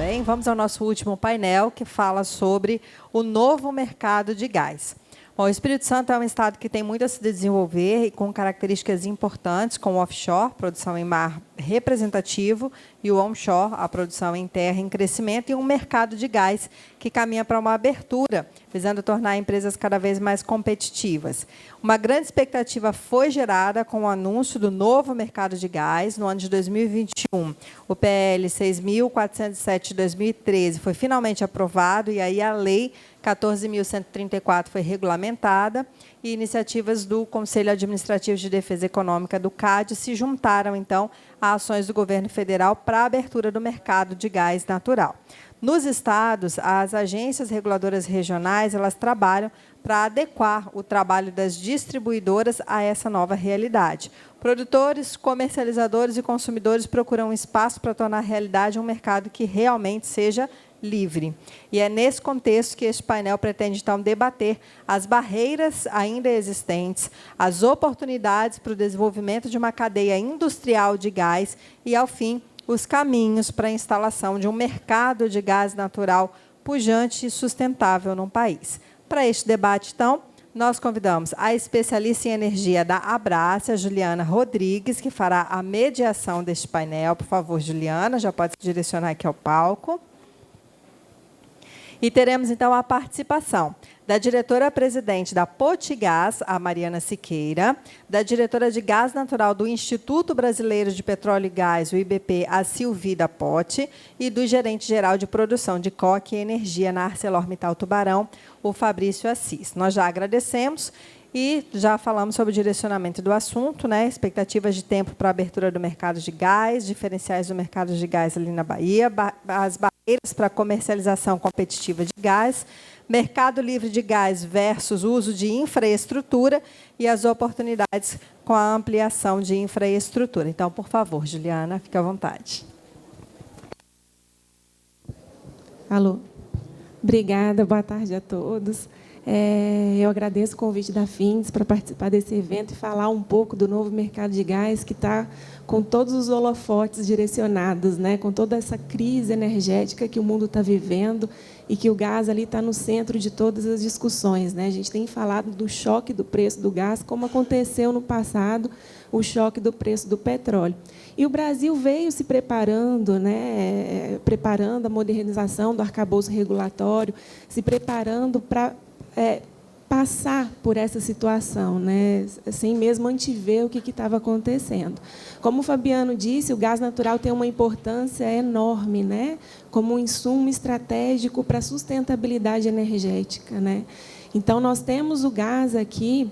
também. Vamos ao nosso último painel, que fala sobre o novo mercado de gás. Bom, o Espírito Santo é um estado que tem muito a se desenvolver e com características importantes, como o offshore, produção em mar representativo, e o onshore, a produção em terra em crescimento, e um mercado de gás que caminha para uma abertura, visando tornar empresas cada vez mais competitivas. Uma grande expectativa foi gerada com o anúncio do novo mercado de gás no ano de 2021. O PL 6.407 de 2013 foi finalmente aprovado, e aí a lei 14.134 foi regulamentada, e iniciativas do Conselho Administrativo de Defesa Econômica do CAD se juntaram, então, a ações do governo federal para a abertura do mercado de gás natural. Nos estados, as agências reguladoras regionais, elas trabalham para adequar o trabalho das distribuidoras a essa nova realidade. Produtores, comercializadores e consumidores procuram um espaço para tornar realidade um mercado que realmente seja livre. E é nesse contexto que este painel pretende, então, debater as barreiras ainda existentes, as oportunidades para o desenvolvimento de uma cadeia industrial de gás e, ao fim, os caminhos para a instalação de um mercado de gás natural pujante e sustentável no país. Para este debate, então, nós convidamos a especialista em energia da Abrace, a Juliana Rodrigues, que fará a mediação deste painel. Por favor, Juliana, já pode se direcionar aqui ao palco. E teremos, então, a participação da diretora-presidente da Potigás, a Mariana Siqueira, da diretora de Gás Natural do Instituto Brasileiro de Petróleo e Gás, o IBP, a Silvida Pote, e do gerente-geral de produção de coque e energia na ArcelorMittal Tubarão, o Fabrício Assis. Nós já agradecemos e já falamos sobre o direcionamento do assunto, né? Expectativas de tempo para a abertura do mercado de gás, diferenciais do mercado de gás ali na Bahia, as barreiras para a comercialização competitiva de gás, mercado livre de gás versus uso de infraestrutura e as oportunidades com a ampliação de infraestrutura. Então, por favor, Juliana, fique à vontade. Alô. Obrigada, boa tarde a todos. Eu agradeço o convite da FINDES para participar desse evento e falar um pouco do novo mercado de gás, que está com todos os holofotes direcionados, né, com toda essa crise energética que o mundo está vivendo e que o gás ali está no centro de todas as discussões, né? A gente tem falado do choque do preço do gás, como aconteceu no passado o choque do preço do petróleo. E o Brasil veio se preparando, né, preparando a modernização do arcabouço regulatório, se preparando para passar por essa situação, né, sem mesmo antever o que estava acontecendo. Como o Fabiano disse, o gás natural tem uma importância enorme, né, como um insumo estratégico para a sustentabilidade energética, né. Então, nós temos o gás aqui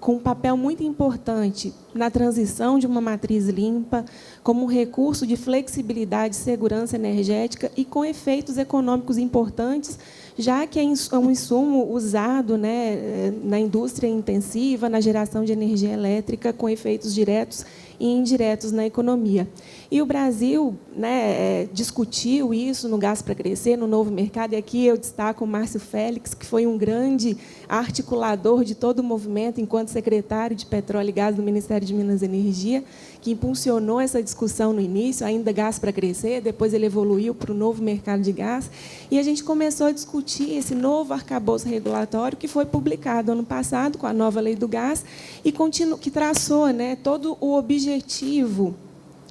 com um papel muito importante na transição de uma matriz limpa, como um recurso de flexibilidade e segurança energética e com efeitos econômicos importantes, já que é um insumo usado, né, na indústria intensiva, na geração de energia elétrica, com efeitos diretos e indiretos na economia. E o Brasil, né, discutiu isso no Gás para Crescer, no novo mercado, e aqui eu destaco o Márcio Félix, que foi um grande articulador de todo o movimento, enquanto secretário de Petróleo e Gás do Ministério de Minas e Energia, que impulsionou essa discussão no início, ainda Gás para Crescer, depois ele evoluiu para o novo mercado de gás, e a gente começou a discutir esse novo arcabouço regulatório que foi publicado ano passado, com a nova Lei do Gás, e que traçou, né, todo o objetivo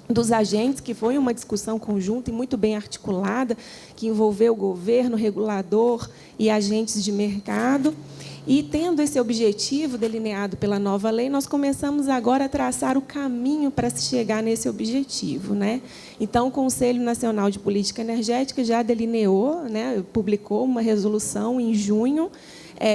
dos agentes, que foi uma discussão conjunta e muito bem articulada, que envolveu o governo, regulador e agentes de mercado. E, tendo esse objetivo delineado pela nova lei, nós começamos agora a traçar o caminho para se chegar nesse objetivo, né? Então, o Conselho Nacional de Política Energética já delineou, né, publicou uma resolução em junho,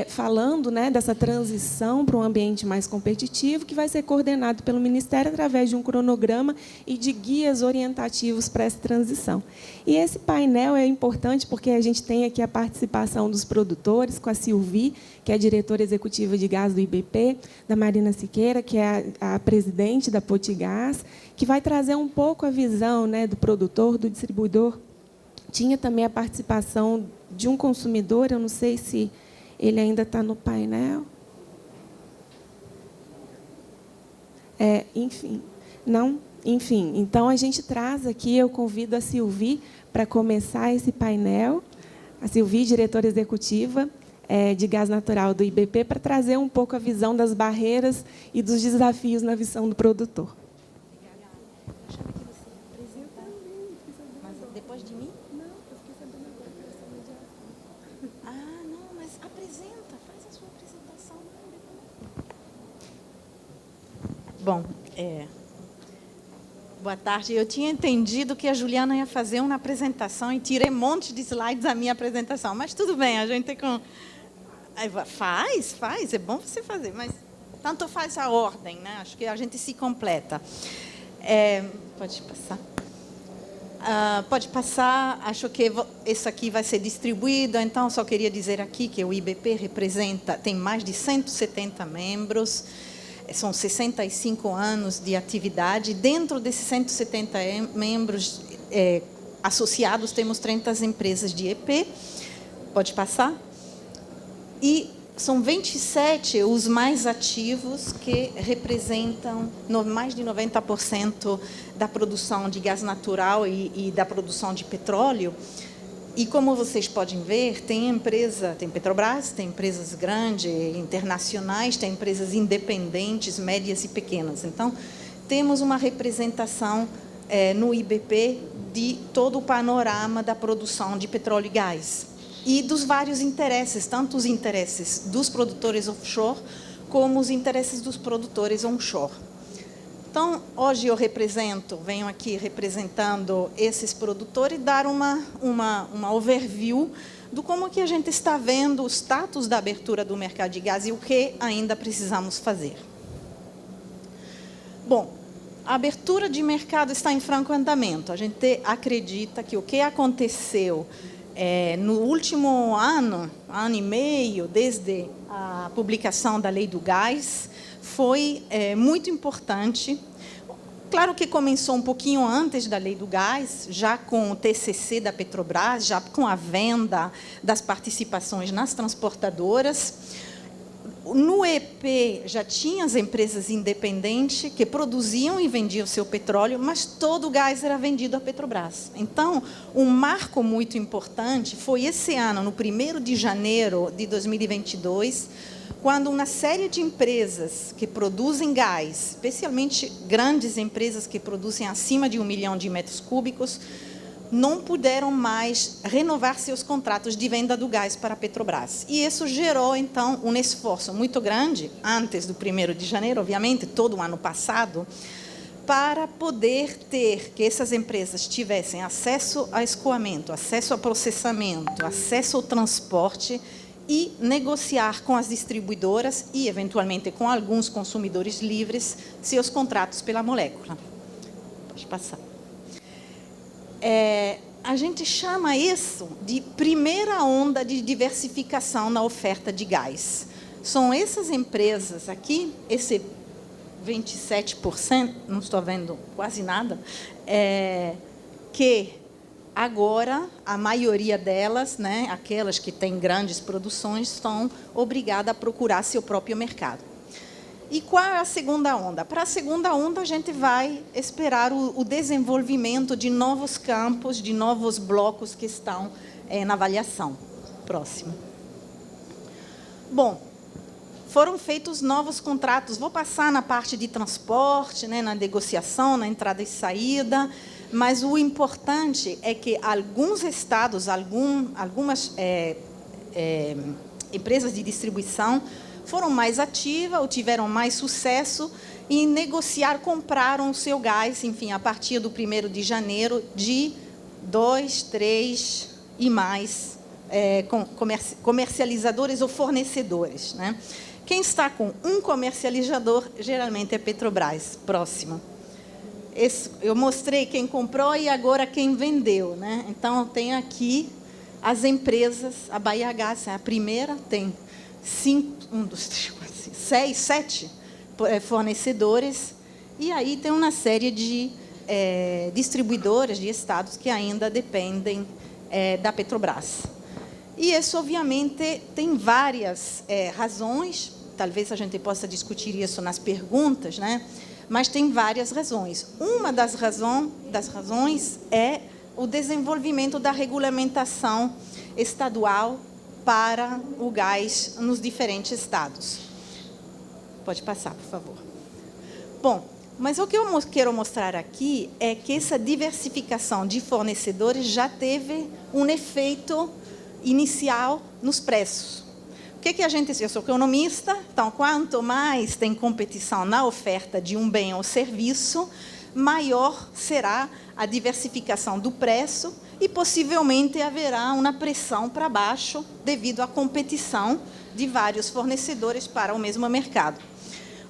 falando, né, dessa transição para um ambiente mais competitivo, que vai ser coordenado pelo Ministério através de um cronograma e de guias orientativos para essa transição. E esse painel é importante porque a gente tem aqui a participação dos produtores, com a Silvi, que é a diretora executiva de gás do IBP, da Marina Siqueira, que é a presidente da Potigás, que vai trazer um pouco a visão, né, do produtor, do distribuidor. Tinha também a participação de um consumidor, eu não sei se ele ainda está no painel. Enfim, não? Enfim, então a gente traz aqui, eu convido a Silvi para começar esse painel. A Silvi, diretora executiva de gás natural do IBP, para trazer um pouco a visão das barreiras e dos desafios na visão do produtor. Mas depois de mim? Não, eu fiquei sabendo agora que era só mediação. Ah, não, mas apresenta, faz a sua apresentação. Bom, boa tarde. Eu tinha entendido que a Juliana ia fazer uma apresentação e tirei um monte de slides da minha apresentação. Mas tudo bem, a gente com... Faz, é bom você fazer, mas tanto faz a ordem, né? Acho que a gente se completa. Pode passar. Pode passar, acho que isso aqui vai ser distribuído, então só queria dizer aqui que o IBP tem mais de 170 membros, são 65 anos de atividade. Dentro desses 170 membros associados, temos 30 empresas de EP. Pode passar. E são 27 os mais ativos, que representam mais de 90% da produção de gás natural e da produção de petróleo. E, como vocês podem ver, tem Petrobras, tem empresas grandes, internacionais, tem empresas independentes, médias e pequenas. Então, temos uma representação no IBP de todo o panorama da produção de petróleo e gás. E dos vários interesses, tanto os interesses dos produtores offshore, como os interesses dos produtores onshore. Então, hoje eu venho aqui representando esses produtores e dar uma overview do como que a gente está vendo o status da abertura do mercado de gás e o que ainda precisamos fazer. Bom, a abertura de mercado está em franco andamento. A gente acredita que o que aconteceu no último ano e meio, desde a publicação da Lei do Gás, foi muito importante. Claro que começou um pouquinho antes da Lei do Gás, já com o TCC da Petrobras, já com a venda das participações nas transportadoras. No EP já tinha as empresas independentes que produziam e vendiam o seu petróleo, mas todo o gás era vendido à Petrobras. Então, um marco muito importante foi esse ano, no 1º de janeiro de 2022, quando uma série de empresas que produzem gás, especialmente grandes empresas que produzem acima de 1 milhão de metros cúbicos, não puderam mais renovar seus contratos de venda do gás para a Petrobras. E isso gerou, então, um esforço muito grande, antes do 1º de janeiro, obviamente, todo o ano passado, para poder que essas empresas tivessem acesso a escoamento, acesso a processamento, acesso ao transporte e negociar com as distribuidoras e, eventualmente, com alguns consumidores livres, seus contratos pela molécula. Pode passar. A gente chama isso de primeira onda de diversificação na oferta de gás. São essas empresas aqui, esse 27%, não estou vendo quase nada, que agora a maioria delas, né, aquelas que têm grandes produções, estão obrigadas a procurar seu próprio mercado. E qual é a segunda onda? Para a segunda onda, a gente vai esperar o desenvolvimento de novos campos, de novos blocos que estão na avaliação. Próximo. Bom, foram feitos novos contratos. Vou passar na parte de transporte, né, na negociação, na entrada e saída, mas o importante é que alguns estados, algumas empresas de distribuição foram mais ativas ou tiveram mais sucesso em negociar, compraram o seu gás, enfim, a partir do 1º de janeiro, de 2, 3 e mais comercializadores ou fornecedores, né? Quem está com um comercializador, geralmente é Petrobras. Próximo. Eu mostrei quem comprou e agora quem vendeu, né? Então, tem aqui as empresas, a Bahia Gás é a primeira, tem 6, 7 fornecedores, e aí tem uma série de distribuidoras de estados que ainda dependem da Petrobras. E isso, obviamente, tem várias razões, talvez a gente possa discutir isso nas perguntas, né? Mas tem várias razões. Uma das razões é o desenvolvimento da regulamentação estadual para o gás nos diferentes estados. Pode passar, por favor. Bom, mas o que eu quero mostrar aqui é que essa diversificação de fornecedores já teve um efeito inicial nos preços. O que a gente... Eu sou economista, então, quanto mais tem competição na oferta de um bem ou serviço, maior será a diversificação do preço e, possivelmente, haverá uma pressão para baixo devido à competição de vários fornecedores para o mesmo mercado.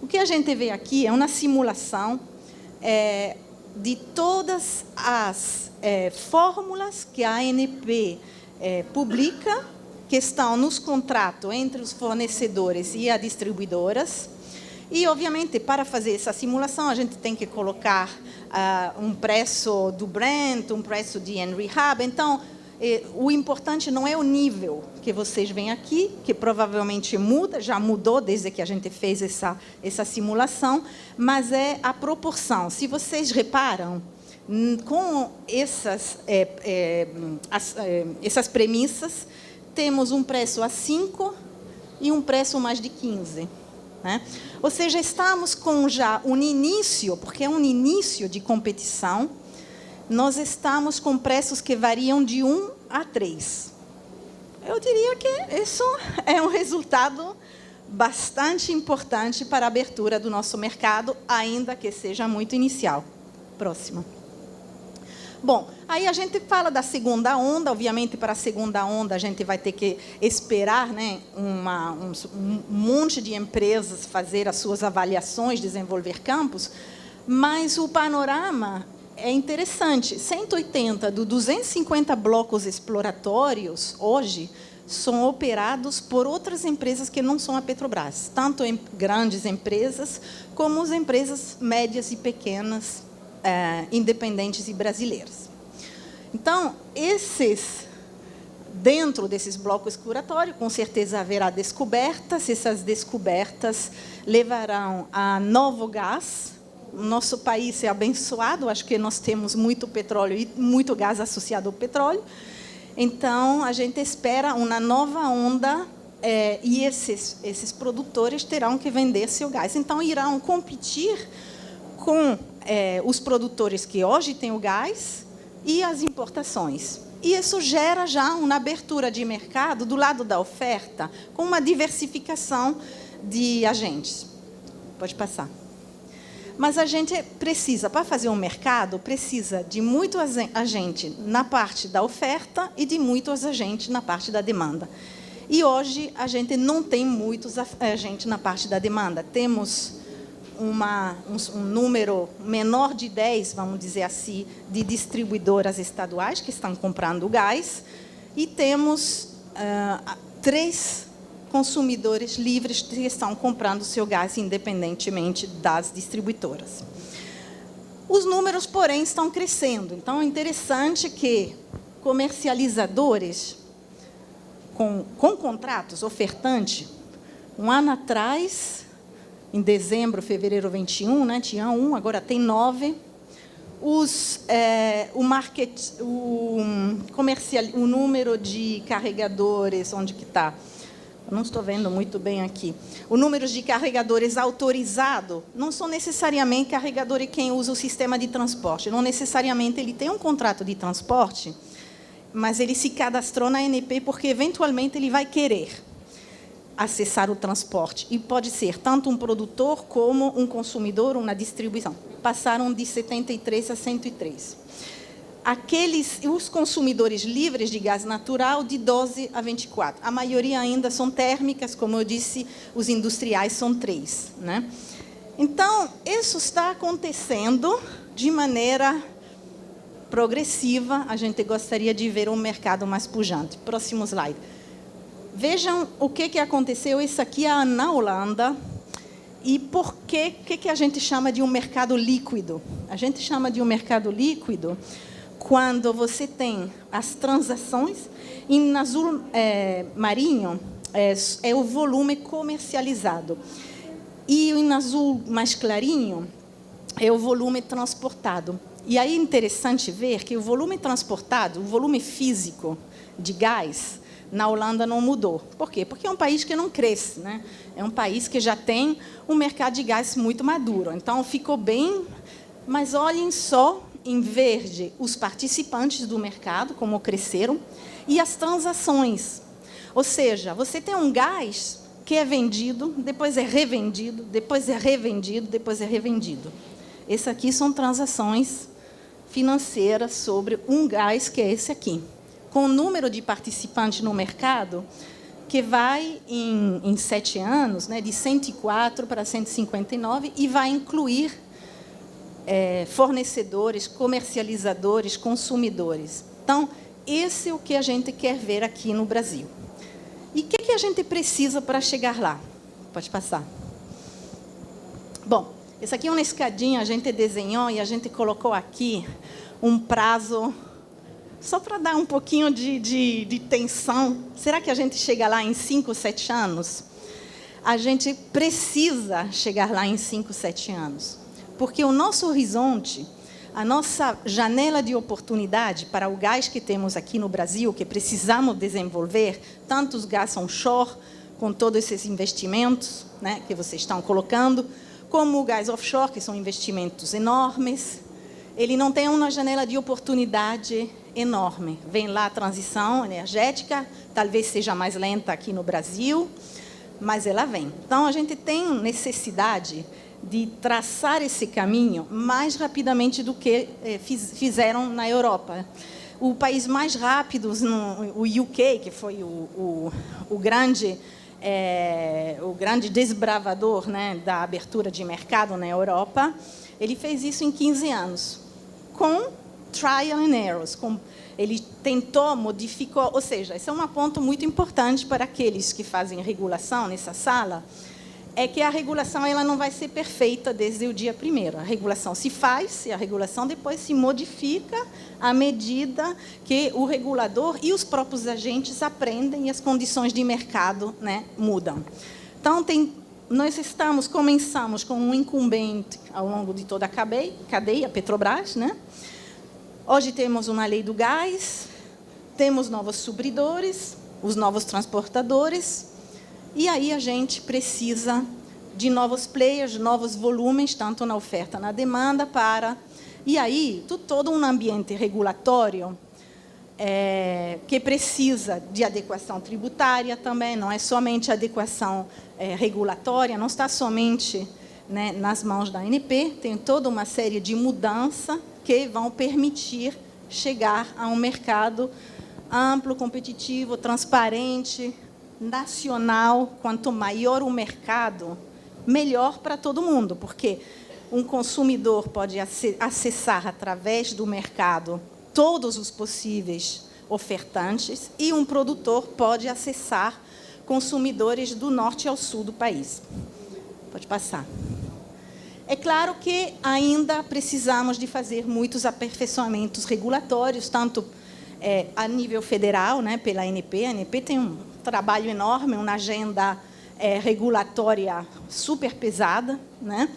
O que a gente vê aqui é uma simulação de todas as fórmulas que a ANP publica, que estão nos contratos entre os fornecedores e as distribuidoras. E, obviamente, para fazer essa simulação, a gente tem que colocar um preço do Brent, um preço de Henry Hub. Então, o importante não é o nível que vocês veem aqui, que provavelmente muda, já mudou desde que a gente fez essa simulação, mas é a proporção. Se vocês reparam, com essas premissas, temos um preço a 5 e um preço mais de 15. Né? Ou seja, estamos com já um início, porque é um início de competição, nós estamos com preços que variam de 1 a 3. Eu diria que isso é um resultado bastante importante para a abertura do nosso mercado, ainda que seja muito inicial. Próxima. Bom, aí a gente fala da segunda onda. Obviamente, para a segunda onda, a gente vai ter que esperar, né, um monte de empresas fazer as suas avaliações, desenvolver campos, mas o panorama é interessante. 180 dos 250 blocos exploratórios, hoje, são operados por outras empresas que não são a Petrobras, tanto em grandes empresas, como as empresas médias e pequenas, independentes e brasileiras. Então, dentro desses blocos exploratórios, com certeza haverá descobertas. Essas descobertas levarão a novo gás. O nosso país é abençoado, acho que nós temos muito petróleo e muito gás associado ao petróleo. Então, a gente espera uma nova onda e esses produtores terão que vender seu gás. Então, irão competir com os produtores que hoje têm o gás e as importações. E isso gera já uma abertura de mercado do lado da oferta, com uma diversificação de agentes. Pode passar. Mas a gente precisa, para fazer um mercado, precisa de muito agente na parte da oferta e de muitos agentes na parte da demanda. E hoje a gente não tem muitos agentes na parte da demanda. Temos um número menor de 10, vamos dizer assim, de distribuidoras estaduais que estão comprando gás, e temos 3 consumidores livres que estão comprando seu gás independentemente das distribuidoras. Os números, porém, estão crescendo. Então, é interessante que comercializadores com contratos, ofertante, um ano atrás, em dezembro, fevereiro 21, né, tinha 1, agora tem 9. O número de carregadores, onde que está? Não estou vendo muito bem aqui. O número de carregadores autorizados não são necessariamente carregadores quem usa o sistema de transporte. Não necessariamente ele tem um contrato de transporte, mas ele se cadastrou na ANP porque, eventualmente, ele vai querer acessar o transporte. E pode ser tanto um produtor como um consumidor, uma distribuição. Passaram de 73 a 103. Os consumidores livres de gás natural, de 12 a 24. A maioria ainda são térmicas, como eu disse, os industriais são 3. Né? Então, isso está acontecendo de maneira progressiva. A gente gostaria de ver um mercado mais pujante. Próximo slide. Vejam o que aconteceu. Isso aqui é na Holanda. E por que a gente chama de um mercado líquido? A gente chama de um mercado líquido quando você tem as transações, em azul marinho é o volume comercializado, e em azul mais clarinho é o volume transportado. E aí é interessante ver que o volume transportado, o volume físico de gás, na Holanda não mudou. Por quê? Porque é um país que não cresce, né? É um país que já tem um mercado de gás muito maduro. Então, ficou bem... Mas olhem só, em verde, os participantes do mercado, como cresceram, e as transações. Ou seja, você tem um gás que é vendido, depois é revendido, depois é revendido, depois é revendido. Essas aqui são transações financeiras sobre um gás que é esse aqui, com o número de participantes no mercado que vai, em 7 anos, né, de 104 para 159, e vai incluir fornecedores, comercializadores, consumidores. Então, esse é o que a gente quer ver aqui no Brasil. E o que a gente precisa para chegar lá? Pode passar. Bom, essa aqui é uma escadinha, a gente desenhou e a gente colocou aqui um prazo, só para dar um pouquinho de tensão. Será que a gente chega lá em 5, 7 anos? A gente precisa chegar lá em 5, 7 anos. Porque o nosso horizonte, a nossa janela de oportunidade para o gás que temos aqui no Brasil, que precisamos desenvolver, tanto os gás onshore, com todos esses investimentos, né, que vocês estão colocando, como o gás offshore, que são investimentos enormes, ele não tem uma janela de oportunidade enorme. Vem lá a transição energética, talvez seja mais lenta aqui no Brasil, mas ela vem. Então, a gente tem necessidade de traçar esse caminho mais rapidamente do que fizeram na Europa. O país mais rápido, o UK, que foi o grande desbravador, né, da abertura de mercado na Europa, ele fez isso em 15 anos, com trial and errors. Ele tentou, modificou, ou seja, esse é um ponto muito importante para aqueles que fazem regulação nessa sala, é que a regulação ela não vai ser perfeita desde o dia primeiro. A regulação se faz e a regulação depois se modifica à medida que o regulador e os próprios agentes aprendem e as condições de mercado, né, mudam. Então, nós começamos com um incumbente ao longo de toda a cadeia, Petrobras, né? Hoje temos uma lei do gás, temos novos supridores, os novos transportadores, e aí a gente precisa de novos players, de novos volumes, tanto na oferta, na demanda, E aí, todo um ambiente regulatório que precisa de adequação tributária também, não é somente adequação regulatória, não está somente, né, nas mãos da ANP, tem toda uma série de mudanças que vão permitir chegar a um mercado amplo, competitivo, transparente, nacional. Quanto maior o mercado, melhor para todo mundo, porque um consumidor pode acessar, através do mercado, todos os possíveis ofertantes, e um produtor pode acessar consumidores do norte ao sul do país. Pode passar. É claro que ainda precisamos de fazer muitos aperfeiçoamentos regulatórios, tanto a nível federal, né, pela ANP. A ANP tem um trabalho enorme, uma agenda regulatória super pesada, né?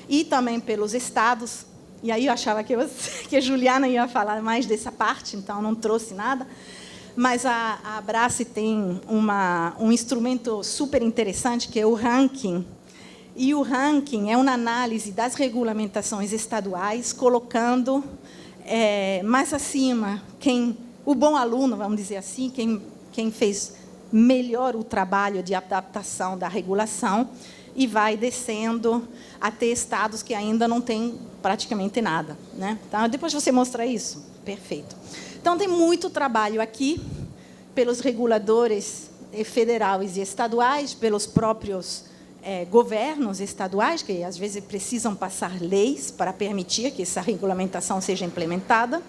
E também pelos estados. E aí eu achava que a Juliana ia falar mais dessa parte, então não trouxe nada. Mas a Abrace tem um instrumento super interessante, que é o ranking. E o ranking é uma análise das regulamentações estaduais, colocando mais acima o bom aluno, vamos dizer assim, quem fez melhor o trabalho de adaptação da regulação, e vai descendo até estados que ainda não têm praticamente nada, né? Então, depois você mostra isso. Perfeito. Então, tem muito trabalho aqui pelos reguladores federais e estaduais, pelos próprios governos estaduais, que às vezes precisam passar leis para permitir que essa regulamentação seja implementada.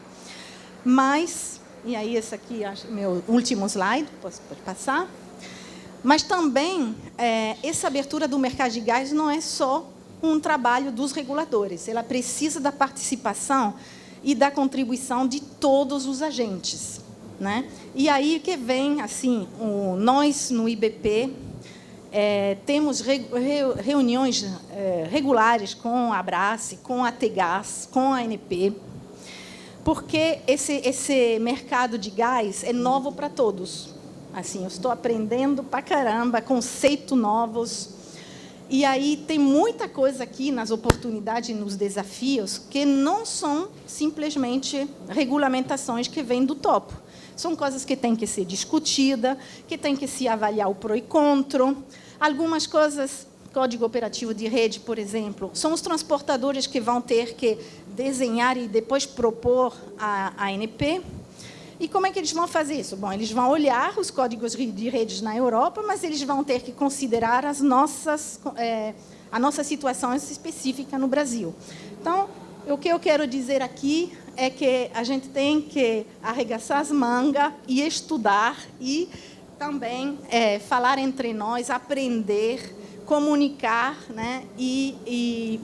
Mas, e aí esse aqui é meu último slide, pode passar. Mas também, essa abertura do mercado de gás não é só um trabalho dos reguladores, ela precisa da participação e da contribuição de todos os agentes, né? E aí que vem, assim, nós, no IBP, temos reuniões regulares com a Abrace, com a Tegás, com a ANP, porque esse mercado de gás é novo para todos. Assim, eu estou aprendendo pra caramba, conceitos novos. E aí tem muita coisa aqui nas oportunidades e nos desafios que não são simplesmente regulamentações que vêm do topo. São coisas que têm que ser discutidas, que tem que se avaliar o pró e contra. Algumas coisas, código operativo de rede, por exemplo, são os transportadores que vão ter que desenhar e depois propor a ANP. E como é que eles vão fazer isso? Bom, eles vão olhar os códigos de redes na Europa, mas eles vão ter que considerar a nossa situação específica no Brasil. Então, o que eu quero dizer aqui é que a gente tem que arregaçar as mangas e estudar e também falar entre nós, aprender, comunicar, né? E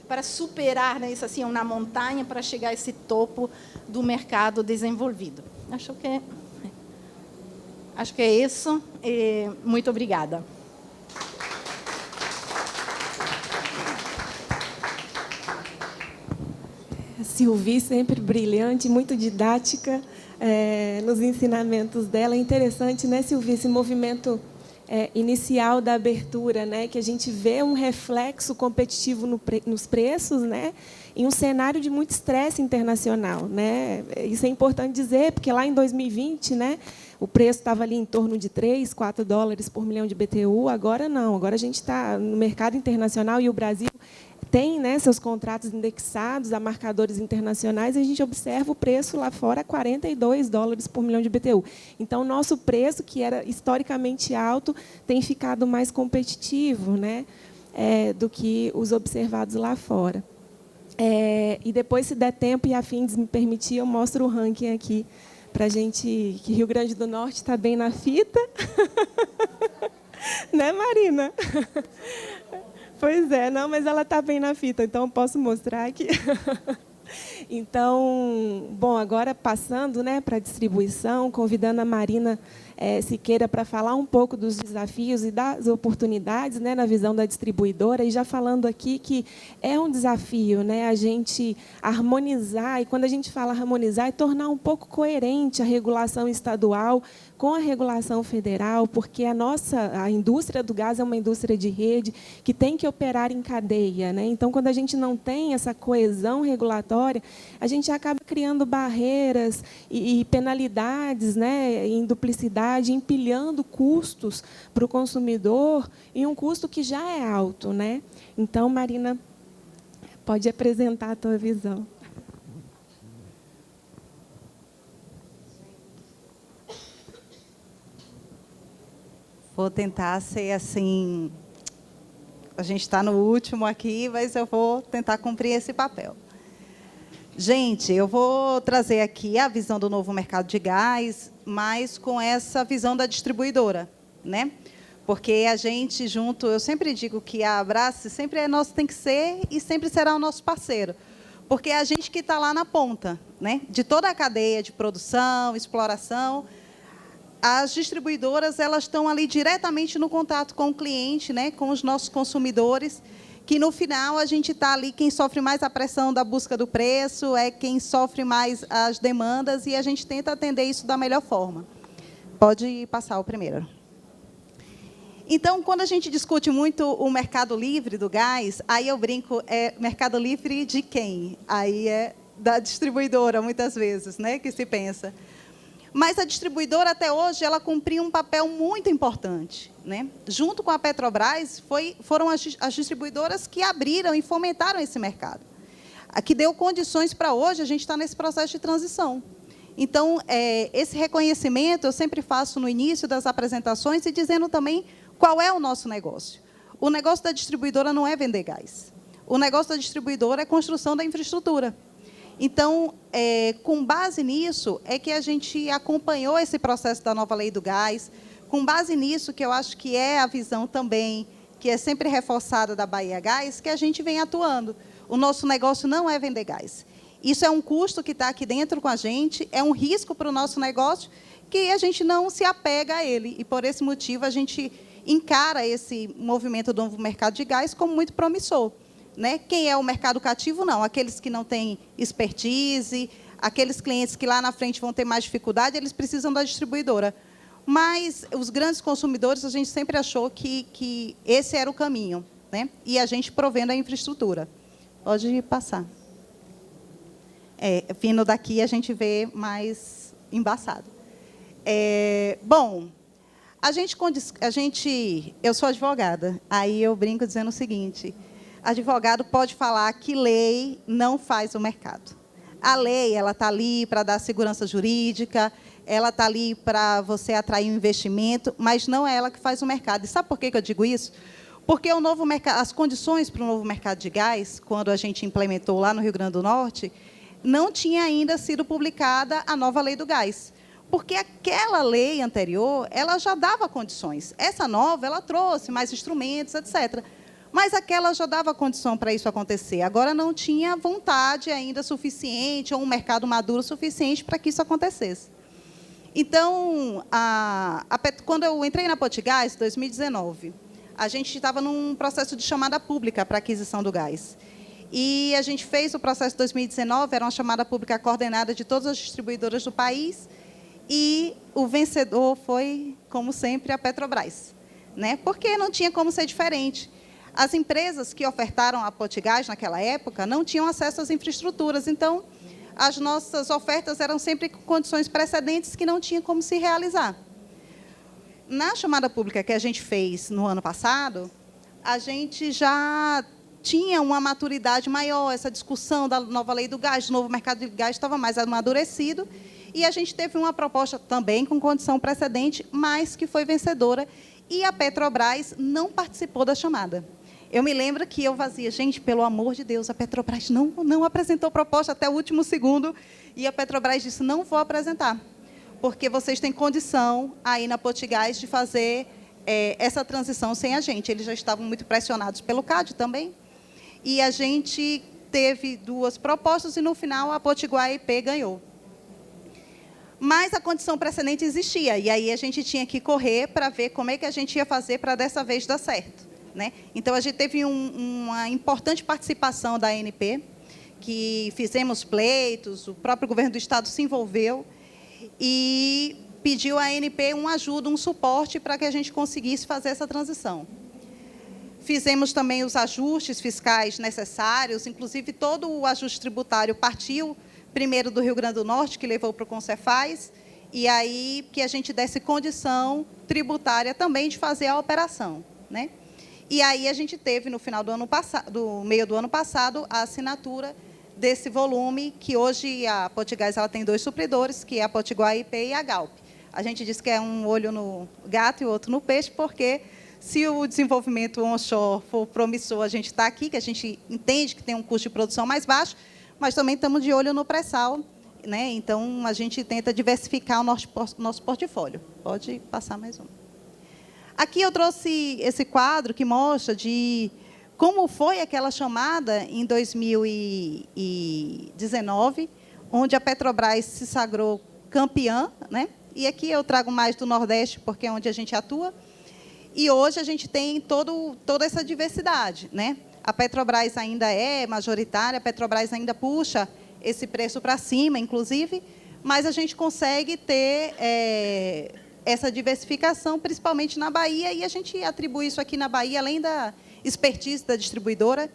para superar, né, isso assim, uma montanha para chegar a esse topo do mercado desenvolvido. Acho que é isso. E muito obrigada. A Silvi, sempre brilhante, muito didática nos ensinamentos dela. É interessante, né, Silvi, esse movimento inicial da abertura, né, que a gente vê um reflexo competitivo nos preços, né, em um cenário de muito estresse internacional, né? Isso é importante dizer, porque lá em 2020, né, o preço estava ali em torno de 3, 4 dólares por milhão de BTU, agora não, agora a gente está no mercado internacional e o Brasil tem, né, seus contratos indexados a marcadores internacionais e a gente observa o preço lá fora a 42 dólares por milhão de BTU. Então, o nosso preço, que era historicamente alto, tem ficado mais competitivo, né, do que os observados lá fora. E depois, se der tempo e a Fins me permitir, eu mostro o ranking aqui para a gente, que Rio Grande do Norte está bem na fita. Né, Marina? Pois é, não, mas ela está bem na fita, então eu posso mostrar aqui. Então, bom, agora passando, né, para a distribuição, convidando a Marina Siqueira para falar um pouco dos desafios e das oportunidades, né, na visão da distribuidora, e já falando aqui que é um desafio, né, a gente harmonizar, e quando a gente fala harmonizar, é tornar um pouco coerente a regulação estadual com a regulação federal, porque a indústria do gás é uma indústria de rede que tem que operar em cadeia, né? Então, quando a gente não tem essa coesão regulatória, a gente acaba criando barreiras e penalidades, né, em duplicidade, empilhando custos para o consumidor, e um custo que já é alto, né? Então, Marina, pode apresentar a tua visão. Vou tentar ser assim... A gente está no último aqui, mas eu vou tentar cumprir esse papel. Gente, eu vou trazer aqui a visão do novo mercado de gás, mas com essa visão da distribuidora, né? Porque a gente junto, eu sempre digo que a Abrace sempre tem que ser e sempre será o nosso parceiro, porque é a gente que está lá na ponta, né? De toda a cadeia de produção, exploração. As distribuidoras, elas estão ali diretamente no contato com o cliente, né, com os nossos consumidores, que no final a gente está ali, quem sofre mais a pressão da busca do preço, é quem sofre mais as demandas, e a gente tenta atender isso da melhor forma. Pode passar o primeiro. Então, quando a gente discute muito o mercado livre do gás, aí eu brinco, mercado livre de quem? Aí é da distribuidora, muitas vezes, né, que se pensa. Mas a distribuidora, até hoje, ela cumpriu um papel muito importante, né? Junto com a Petrobras, foram as distribuidoras que abriram e fomentaram esse mercado, que deu condições para hoje a gente estar nesse processo de transição. Então, esse reconhecimento eu sempre faço no início das apresentações e dizendo também qual é o nosso negócio. O negócio da distribuidora não é vender gás. O negócio da distribuidora é construção da infraestrutura. Então, com base nisso, é que a gente acompanhou esse processo da nova lei do gás, com base nisso, que eu acho que é a visão também, que é sempre reforçada da Bahia Gás, que a gente vem atuando. O nosso negócio não é vender gás. Isso é um custo que está aqui dentro com a gente, é um risco para o nosso negócio, que a gente não se apega a ele. E, por esse motivo, a gente encara esse movimento do novo mercado de gás como muito promissor. né? Quem é o mercado cativo? Não, aqueles que não têm expertise, aqueles clientes que lá na frente vão ter mais dificuldade, eles precisam da distribuidora. Mas os grandes consumidores, a gente sempre achou que esse era o caminho, né? E a gente provendo a infraestrutura. Pode passar. Vindo daqui, a gente vê mais embaçado. Bom, eu sou advogada, aí eu brinco dizendo o seguinte: advogado pode falar que lei não faz o mercado. A lei, ela está ali para dar segurança jurídica, ela está ali para você atrair um investimento, mas não é ela que faz o mercado. E sabe por que eu digo isso? Porque o novo mercado, as condições para o novo mercado de gás, quando a gente implementou lá no Rio Grande do Norte, não tinha ainda sido publicada a nova lei do gás. Porque aquela lei anterior, ela já dava condições. Essa nova, ela trouxe mais instrumentos, etc. Mas aquela já dava condição para isso acontecer. Agora não tinha vontade ainda suficiente, ou um mercado maduro suficiente para que isso acontecesse. Então, quando eu entrei na Potigás, em 2019, a gente estava num processo de chamada pública para aquisição do gás. E a gente fez o processo de 2019, era uma chamada pública coordenada de todas as distribuidoras do país, e o vencedor foi, como sempre, a Petrobras, né? Porque não tinha como ser diferente. As empresas que ofertaram a Potigás naquela época não tinham acesso às infraestruturas, então as nossas ofertas eram sempre com condições precedentes que não tinha como se realizar. Na chamada pública que a gente fez no ano passado, a gente já tinha uma maturidade maior, essa discussão da nova lei do gás, do novo mercado de gás estava mais amadurecido, e a gente teve uma proposta também com condição precedente, mas que foi vencedora, e a Petrobras não participou da chamada. Eu me lembro que eu fazia, gente, pelo amor de Deus, a Petrobras não apresentou proposta até o último segundo, e a Petrobras disse, não vou apresentar, porque vocês têm condição aí na Potigás de fazer essa transição sem a gente. Eles já estavam muito pressionados pelo CAD também, e a gente teve 2 propostas, e no final a Potiguar IP ganhou. Mas a condição precedente existia, e aí a gente tinha que correr para ver como é que a gente ia fazer para dessa vez dar certo, né? Então, a gente teve uma importante participação da ANP, que fizemos pleitos, o próprio governo do Estado se envolveu e pediu à ANP uma ajuda, um suporte para que a gente conseguisse fazer essa transição. Fizemos também os ajustes fiscais necessários, inclusive todo o ajuste tributário partiu primeiro do Rio Grande do Norte, que levou para o Concefaz, e aí que a gente desse condição tributária também de fazer a operação, né? E aí a gente teve, no final do ano passado, do meio do ano passado, a assinatura desse volume, que hoje a Potigás ela tem 2 supridores, que é a Potiguar IP e a Galp. A gente diz que é um olho no gato e o outro no peixe, porque se o desenvolvimento onshore for promissor, a gente está aqui, que a gente entende que tem um custo de produção mais baixo, mas também estamos de olho no pré-sal, né? Então, a gente tenta diversificar o nosso portfólio. Pode passar mais um. Aqui eu trouxe esse quadro que mostra de como foi aquela chamada em 2019, onde a Petrobras se sagrou campeã, né? E aqui eu trago mais do Nordeste, porque é onde a gente atua. E hoje a gente tem toda essa diversidade, né? A Petrobras ainda é majoritária, a Petrobras ainda puxa esse preço para cima, inclusive, mas a gente consegue ter essa diversificação, principalmente na Bahia, e a gente atribui isso aqui na Bahia, além da expertise da distribuidora,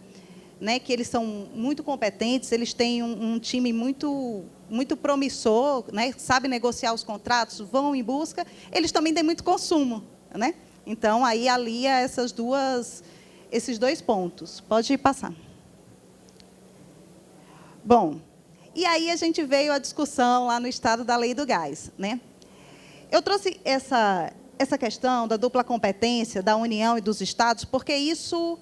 né, que eles são muito competentes, eles têm um time muito promissor, né, sabe negociar os contratos, vão em busca, eles também têm muito consumo, né? Então, aí alia esses 2 pontos. Pode passar. Bom, e aí a gente veio à discussão lá no estado da lei do gás, né? Eu trouxe essa questão da dupla competência da União e dos estados, porque isso,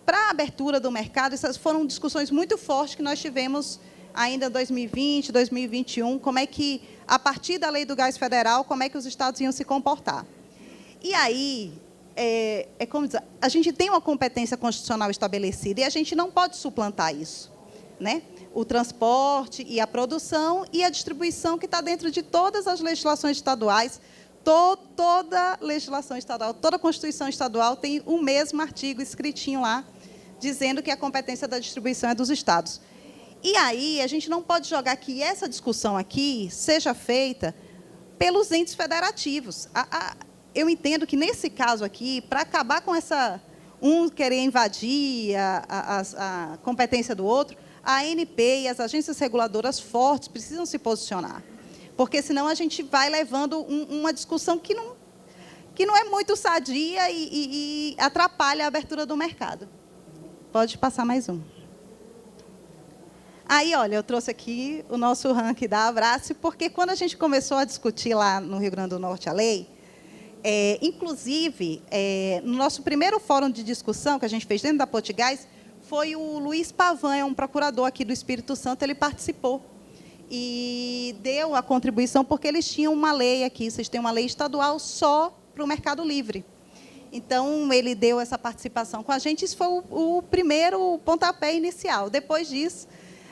para a abertura do mercado, essas foram discussões muito fortes que nós tivemos ainda em 2020, 2021, como é que, a partir da lei do gás federal, como é que os estados iam se comportar. E aí, como dizer, a gente tem uma competência constitucional estabelecida e a gente não pode suplantar isso, né? O transporte e a produção e a distribuição, que está dentro de todas as legislações estaduais, toda legislação estadual, toda a Constituição estadual tem o mesmo artigo escritinho lá, dizendo que a competência da distribuição é dos estados. E aí, a gente não pode jogar que essa discussão aqui seja feita pelos entes federativos. Eu entendo que, nesse caso aqui, para acabar com essa... um querer invadir a competência do outro, a ANP e as agências reguladoras fortes precisam se posicionar. Porque, senão, a gente vai levando uma discussão que não é muito sadia e atrapalha a abertura do mercado. Pode passar mais um. Aí, olha, eu trouxe aqui o nosso ranking da Abrace, porque quando a gente começou a discutir lá no Rio Grande do Norte a lei, inclusive, no nosso primeiro fórum de discussão que a gente fez dentro da Potigás, foi o Luiz Pavan, é um procurador aqui do Espírito Santo, ele participou e deu a contribuição, porque eles tinham uma lei aqui, vocês têm uma lei estadual só para o Mercado Livre. Então, ele deu essa participação com a gente, isso foi o primeiro pontapé inicial. Depois disso,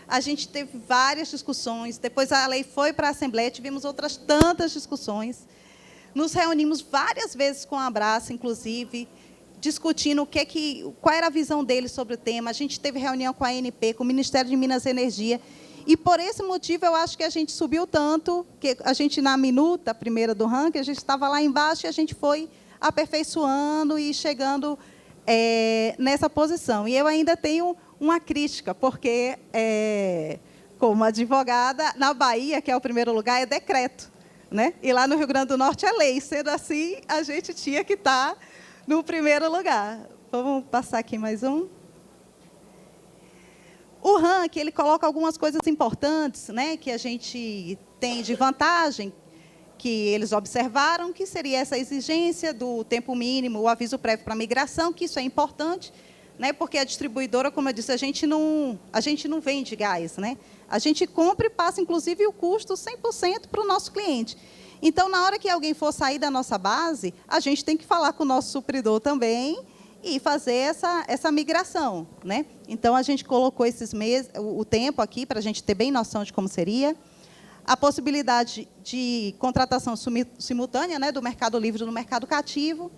a gente teve várias discussões, depois a lei foi para a Assembleia, tivemos outras tantas discussões, nos reunimos várias vezes com a Abrace, inclusive, discutindo qual era a visão deles sobre o tema. A gente teve reunião com a ANP, com o Ministério de Minas e Energia, e, por esse motivo, eu acho que a gente subiu tanto, que a gente, na minuta primeira do ranking, a gente estava lá embaixo e a gente foi aperfeiçoando e chegando nessa posição. E eu ainda tenho uma crítica, porque, como advogada, na Bahia, que é o primeiro lugar, é decreto, né? E lá no Rio Grande do Norte é lei. Sendo assim, a gente tinha que estar no primeiro lugar. Vamos passar aqui mais um. O ranking, ele coloca algumas coisas importantes, né, que a gente tem de vantagem, que eles observaram, que seria essa exigência do tempo mínimo, o aviso prévio para a migração, que isso é importante, né, porque a distribuidora, como eu disse, a gente não vende gás, né? A gente compra e passa, inclusive, o custo 100% para o nosso cliente. Então, na hora que alguém for sair da nossa base, a gente tem que falar com o nosso supridor também e fazer essa migração, né? Então, a gente colocou esses meses, o tempo aqui, para a gente ter bem noção de como seria. A possibilidade de contratação simultânea, né, do mercado livre no mercado cativo.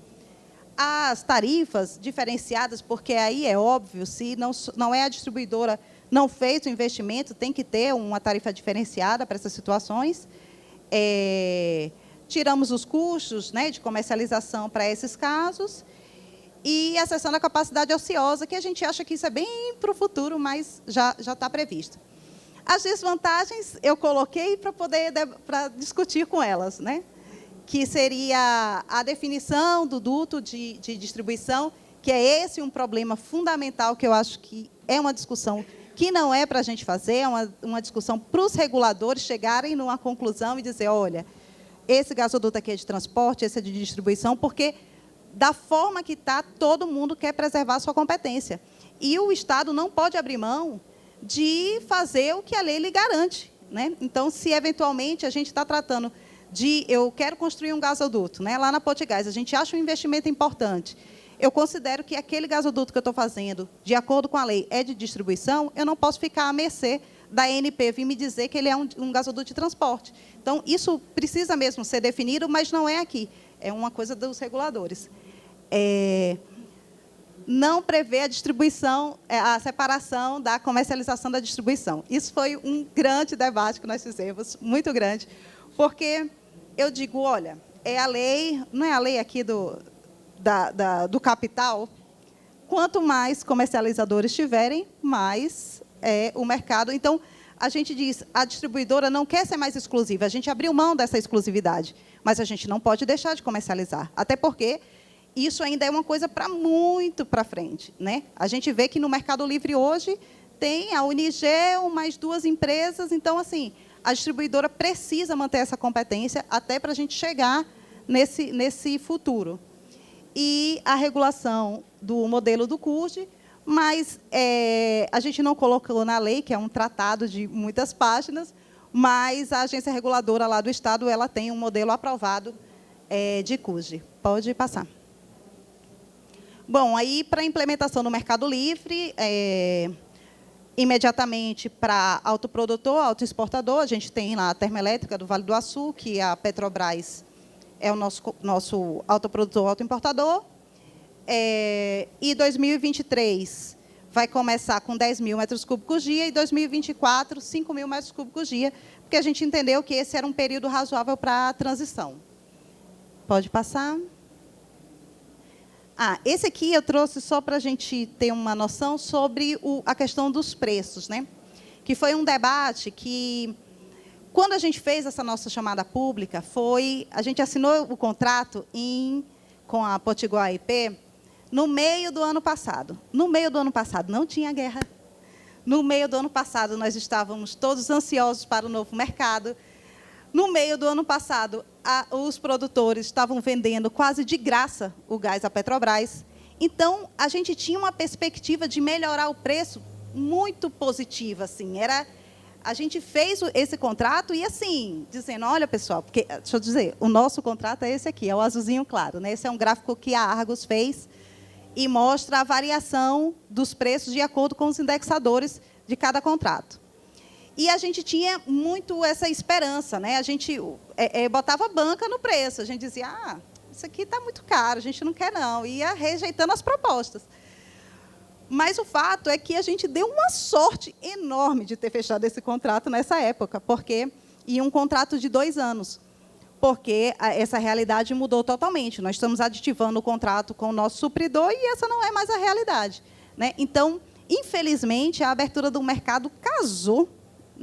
As tarifas diferenciadas, porque aí é óbvio, se não é a distribuidora, não fez o investimento, tem que ter uma tarifa diferenciada para essas situações. Tiramos os custos, né, de comercialização para esses casos. E a cessão da capacidade ociosa, que a gente acha que isso é bem para o futuro, mas já está previsto. As desvantagens eu coloquei para discutir com elas, né? Que seria a definição do duto de distribuição, que é esse um problema fundamental, que eu acho que é uma discussão que não é para a gente fazer, é uma discussão para os reguladores chegarem numa conclusão e dizer, olha, esse gasoduto aqui é de transporte, esse é de distribuição, porque, da forma que está, todo mundo quer preservar a sua competência. E o Estado não pode abrir mão de fazer o que a lei lhe garante, né? Então, se, eventualmente, a gente está tratando de... Eu quero construir um gasoduto, né, lá na Potigás, a gente acha um investimento importante. Eu considero que aquele gasoduto que eu estou fazendo, de acordo com a lei, é de distribuição, eu não posso ficar à mercê da ANP vir me dizer que ele é um gasoduto de transporte. Então, isso precisa mesmo ser definido, mas não é aqui. É uma coisa dos reguladores. Não prevê a distribuição, a separação da comercialização da distribuição. Isso foi um grande debate que nós fizemos, muito grande, porque eu digo, olha, é a lei, não é a lei aqui do capital, quanto mais comercializadores tiverem, mais o mercado. Então, a gente diz, a distribuidora não quer ser mais exclusiva, a gente abriu mão dessa exclusividade, mas a gente não pode deixar de comercializar, até porque isso ainda é uma coisa para muito para frente, né? A gente vê que no Mercado Livre hoje tem a Unigel, mais 2 empresas, então, assim, a distribuidora precisa manter essa competência até para a gente chegar nesse futuro. E a regulação do modelo do CURD, mas a gente não colocou na lei, que é um tratado de muitas páginas, mas a agência reguladora lá do Estado, ela tem um modelo aprovado de CURD. Pode passar. Bom, aí, para a implementação no Mercado Livre, imediatamente para autoprodutor, autoexportador, a gente tem lá a Termoelétrica do Vale do Açu, que a Petrobras é o nosso autoprodutor, autoimportador. E 2023, vai começar com 10 mil metros cúbicos dia e 2024, 5 mil metros cúbicos dia, porque a gente entendeu que esse era um período razoável para a transição. Pode passar. Esse aqui eu trouxe só para a gente ter uma noção sobre a questão dos preços, né? Que foi um debate que, quando a gente fez essa nossa chamada pública, a gente assinou o contrato com a Potiguar IP no meio do ano passado. No meio do ano passado não tinha guerra. No meio do ano passado nós estávamos todos ansiosos para o novo mercado. No meio do ano passado, os produtores estavam vendendo quase de graça o gás à Petrobras. Então, a gente tinha uma perspectiva de melhorar o preço muito positiva. Assim. A gente fez esse contrato e, assim, dizendo, olha, pessoal, porque, deixa eu dizer, o nosso contrato é esse aqui, é o azulzinho claro. Né? Esse é um gráfico que a Argos fez e mostra a variação dos preços de acordo com os indexadores de cada contrato. E a gente tinha muito essa esperança, né? A gente botava banca no preço, a gente dizia, isso aqui está muito caro, a gente não quer não, e ia rejeitando as propostas. Mas o fato é que a gente deu uma sorte enorme de ter fechado esse contrato nessa época, e um contrato de 2 anos, porque essa realidade mudou totalmente. Nós estamos aditivando o contrato com o nosso supridor e essa não é mais a realidade. Né? Então, infelizmente, a abertura do mercado casou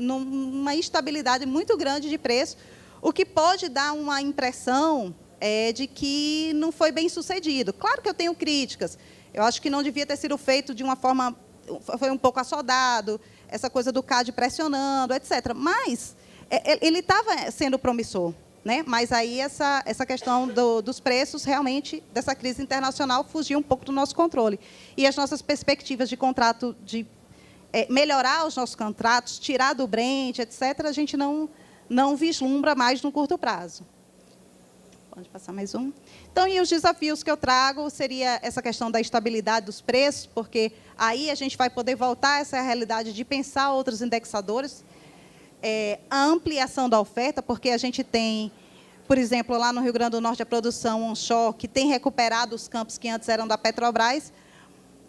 numa instabilidade muito grande de preço, o que pode dar uma impressão de que não foi bem sucedido. Claro que eu tenho críticas. Eu acho que não devia ter sido feito de uma forma... Foi um pouco assodado, essa coisa do CAD pressionando, etc. Mas ele estava sendo promissor. Né? Mas aí essa questão dos preços, realmente, dessa crise internacional, fugiu um pouco do nosso controle. E as nossas perspectivas de contrato, de melhorar os nossos contratos, tirar do Brent, etc., a gente não vislumbra mais no curto prazo. Pode passar mais um. Então, e os desafios que eu trago seria essa questão da estabilidade dos preços, porque aí a gente vai poder voltar a essa realidade de pensar outros indexadores, a ampliação da oferta, porque a gente tem, por exemplo, lá no Rio Grande do Norte, a produção onshore, que tem recuperado os campos que antes eram da Petrobras,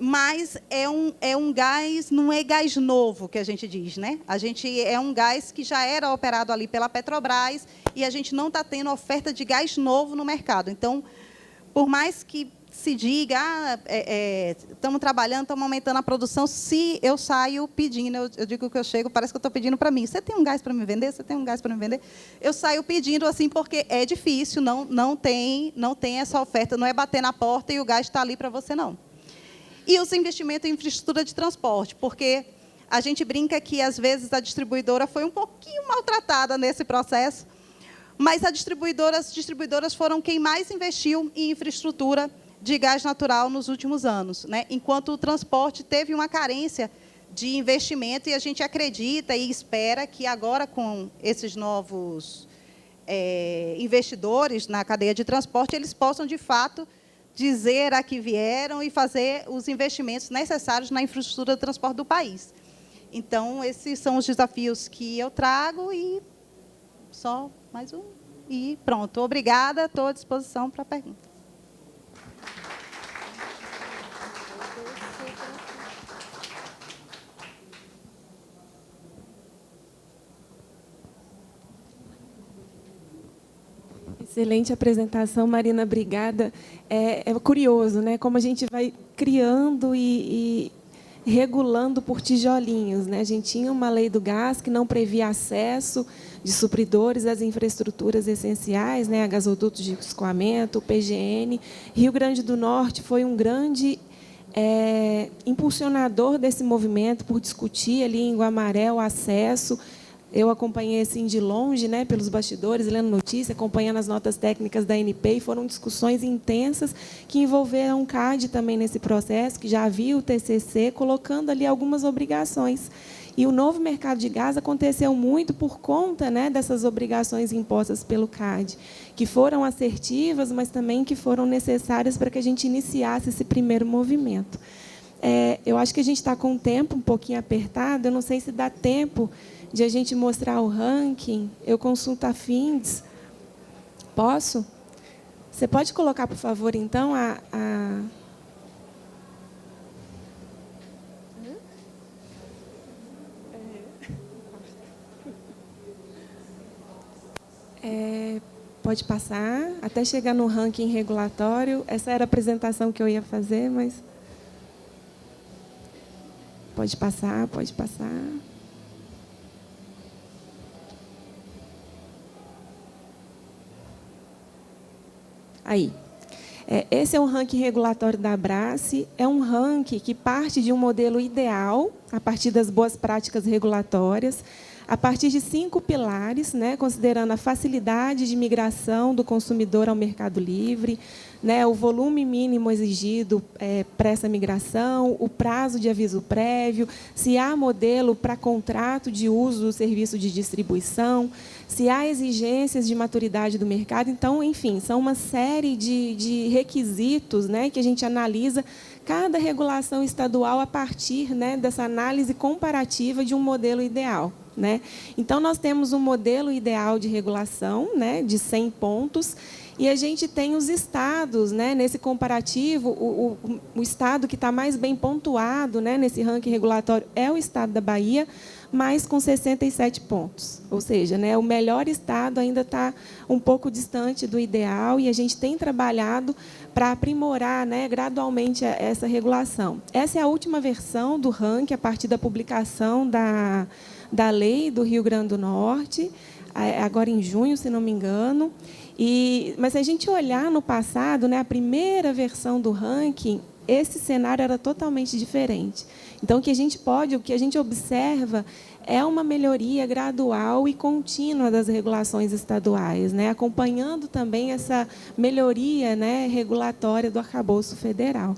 mas é um gás, não é gás novo, que a gente diz. Né? É um gás que já era operado ali pela Petrobras e a gente não está tendo oferta de gás novo no mercado. Então, por mais que se diga, estamos trabalhando, estamos aumentando a produção, se eu saio pedindo, eu digo que eu chego, parece que eu estou pedindo para mim, você tem um gás para me vender? Você tem um gás para me vender? Eu saio pedindo assim, porque é difícil, não tem essa oferta, não é bater na porta e o gás está ali para você, não. E os investimentos em infraestrutura de transporte, porque a gente brinca que, às vezes, a distribuidora foi um pouquinho maltratada nesse processo, mas as distribuidoras foram quem mais investiu em infraestrutura de gás natural nos últimos anos, né? Enquanto o transporte teve uma carência de investimento, e a gente acredita e espera que agora, com esses novos investidores na cadeia de transporte, eles possam, de fato, dizer a que vieram e fazer os investimentos necessários na infraestrutura de transporte do país. Então, esses são os desafios que eu trago, e só mais um. E pronto. Obrigada, estou à disposição para perguntas. Excelente apresentação, Marina, obrigada. É curioso, né? Como a gente vai criando e regulando por tijolinhos. Né? A gente tinha uma lei do gás que não previa acesso de supridores às infraestruturas essenciais, né? A gasodutos de escoamento, o PGN. Rio Grande do Norte foi um grande impulsionador desse movimento por discutir ali em Guamaré o acesso. Eu acompanhei assim de longe, né, pelos bastidores, lendo notícia, acompanhando as notas técnicas da ANP, e foram discussões intensas que envolveram o CAD também nesse processo, que já havia o TCC, colocando ali algumas obrigações. E o novo mercado de gás aconteceu muito por conta, né, dessas obrigações impostas pelo CAD, que foram assertivas, mas também que foram necessárias para que a gente iniciasse esse primeiro movimento. Eu acho que a gente está com o tempo um pouquinho apertado, eu não sei se dá tempo de a gente mostrar o ranking. Eu consulto a FINDS. Posso? Você pode colocar, por favor, então, Pode passar, até chegar no ranking regulatório. Essa era a apresentação que eu ia fazer, mas... Pode passar, pode passar. Aí. Esse é um ranking regulatório da Abrace. É um ranking que parte de um modelo ideal, a partir das boas práticas regulatórias, a partir de 5 pilares, né, considerando a facilidade de migração do consumidor ao mercado livre, né, o volume mínimo exigido para essa migração, o prazo de aviso prévio, se há modelo para contrato de uso do serviço de distribuição, se há exigências de maturidade do mercado. Então, enfim, são uma série de requisitos, né, que a gente analisa cada regulação estadual a partir, né, dessa análise comparativa de um modelo ideal. Né? Então, nós temos um modelo ideal de regulação, né, de 100 pontos, e a gente tem os estados, né, nesse comparativo. O estado que está mais bem pontuado, né, nesse ranking regulatório é o estado da Bahia, mas com 67 pontos. Ou seja, né, o melhor estado ainda está um pouco distante do ideal, e a gente tem trabalhado para aprimorar, né, gradualmente essa regulação. Essa é a última versão do ranking, a partir da publicação da lei do Rio Grande do Norte, agora em junho, se não me engano. Mas, se a gente olhar no passado, né, a primeira versão do ranking, esse cenário era totalmente diferente. Então, o que a gente observa é uma melhoria gradual e contínua das regulações estaduais, né, acompanhando também essa melhoria, né, regulatória do arcabouço federal.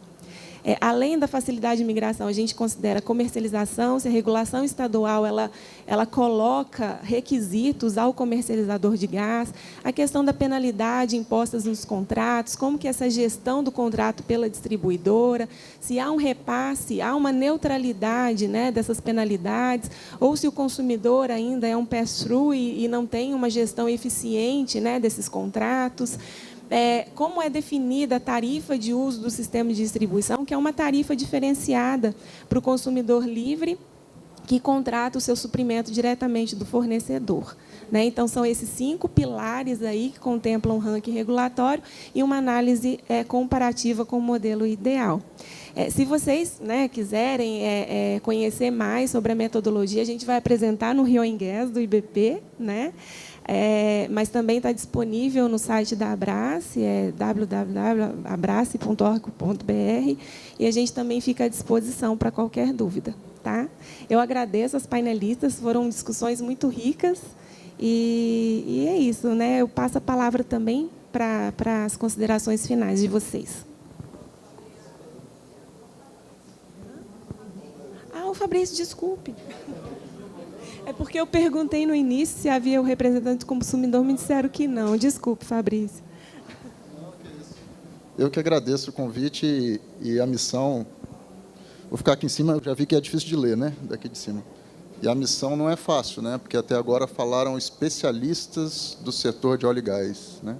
Além da facilidade de migração, a gente considera comercialização. Se a regulação estadual ela coloca requisitos ao comercializador de gás, a questão da penalidade impostas nos contratos, como que essa gestão do contrato pela distribuidora, se há um repasse, há uma neutralidade, né, dessas penalidades, ou se o consumidor ainda é um pass-through e não tem uma gestão eficiente, né, desses contratos. Como é definida a tarifa de uso do sistema de distribuição, que é uma tarifa diferenciada para o consumidor livre que contrata o seu suprimento diretamente do fornecedor. Né? Então, são esses 5 pilares aí que contemplam um ranking regulatório e uma análise comparativa com o modelo ideal. Se vocês, né, quiserem conhecer mais sobre a metodologia, a gente vai apresentar no Rio Gas do IBP, né? Mas também está disponível no site da Abrace, www.abrace.org.br, e a gente também fica à disposição para qualquer dúvida. Tá? Eu agradeço aos painelistas, foram discussões muito ricas, e é isso, né? Eu passo a palavra também para as considerações finais de vocês. O Fabrício, desculpe. É porque eu perguntei no início se havia o representante do consumidor, me disseram que não. Desculpe, Fabrício. Eu que agradeço o convite e a missão. Vou ficar aqui em cima, eu já vi que é difícil de ler, né? Daqui de cima. E a missão não é fácil, né? Porque até agora falaram especialistas do setor de óleo e gás, né?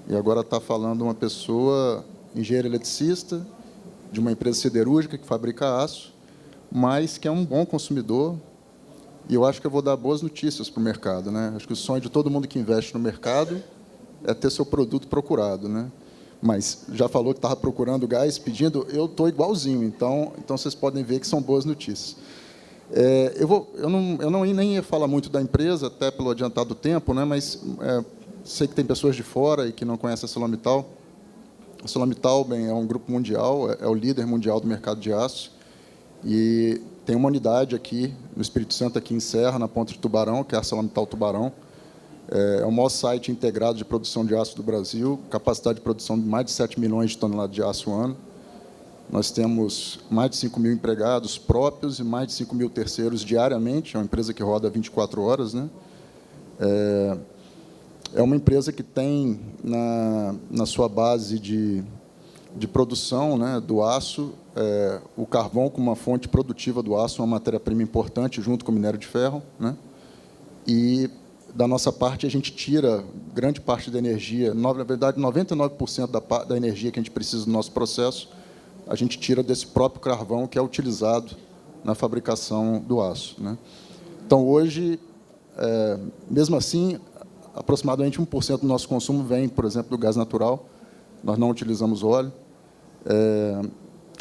E agora está falando uma pessoa, engenheiro eletricista, de uma empresa siderúrgica que fabrica aço, mas que é um bom consumidor. E eu acho que eu vou dar boas notícias para o mercado, né? Acho que o sonho de todo mundo que investe no mercado é ter seu produto procurado, né? Mas já falou que estava procurando gás, pedindo, eu estou igualzinho. Então vocês podem ver que são boas notícias. Eu não nem ia falar muito da empresa, até pelo adiantado tempo, né? Mas sei que tem pessoas de fora e que não conhecem a ArcelorMittal. A ArcelorMittal, bem, é um grupo mundial, é o líder mundial do mercado de aço. E tem uma unidade aqui no Espírito Santo, aqui em Serra, na Ponta de Tubarão, que é a ArcelorMittal Tubarão. É o maior site integrado de produção de aço do Brasil, capacidade de produção de mais de 7 milhões de toneladas de aço ano. Nós temos mais de 5 mil empregados próprios e mais de 5 mil terceiros diariamente. É uma empresa que roda 24 horas. Né? É uma empresa que tem na sua base de produção, né, do aço, o carvão como uma fonte produtiva do aço, uma matéria-prima importante, junto com o minério de ferro. Né? E, da nossa parte, a gente tira grande parte da energia, na verdade, 99% da energia que a gente precisa do nosso processo, a gente tira desse próprio carvão que é utilizado na fabricação do aço. Né? Então, hoje, mesmo assim, aproximadamente 1% do nosso consumo vem, por exemplo, do gás natural. Nós não utilizamos óleo.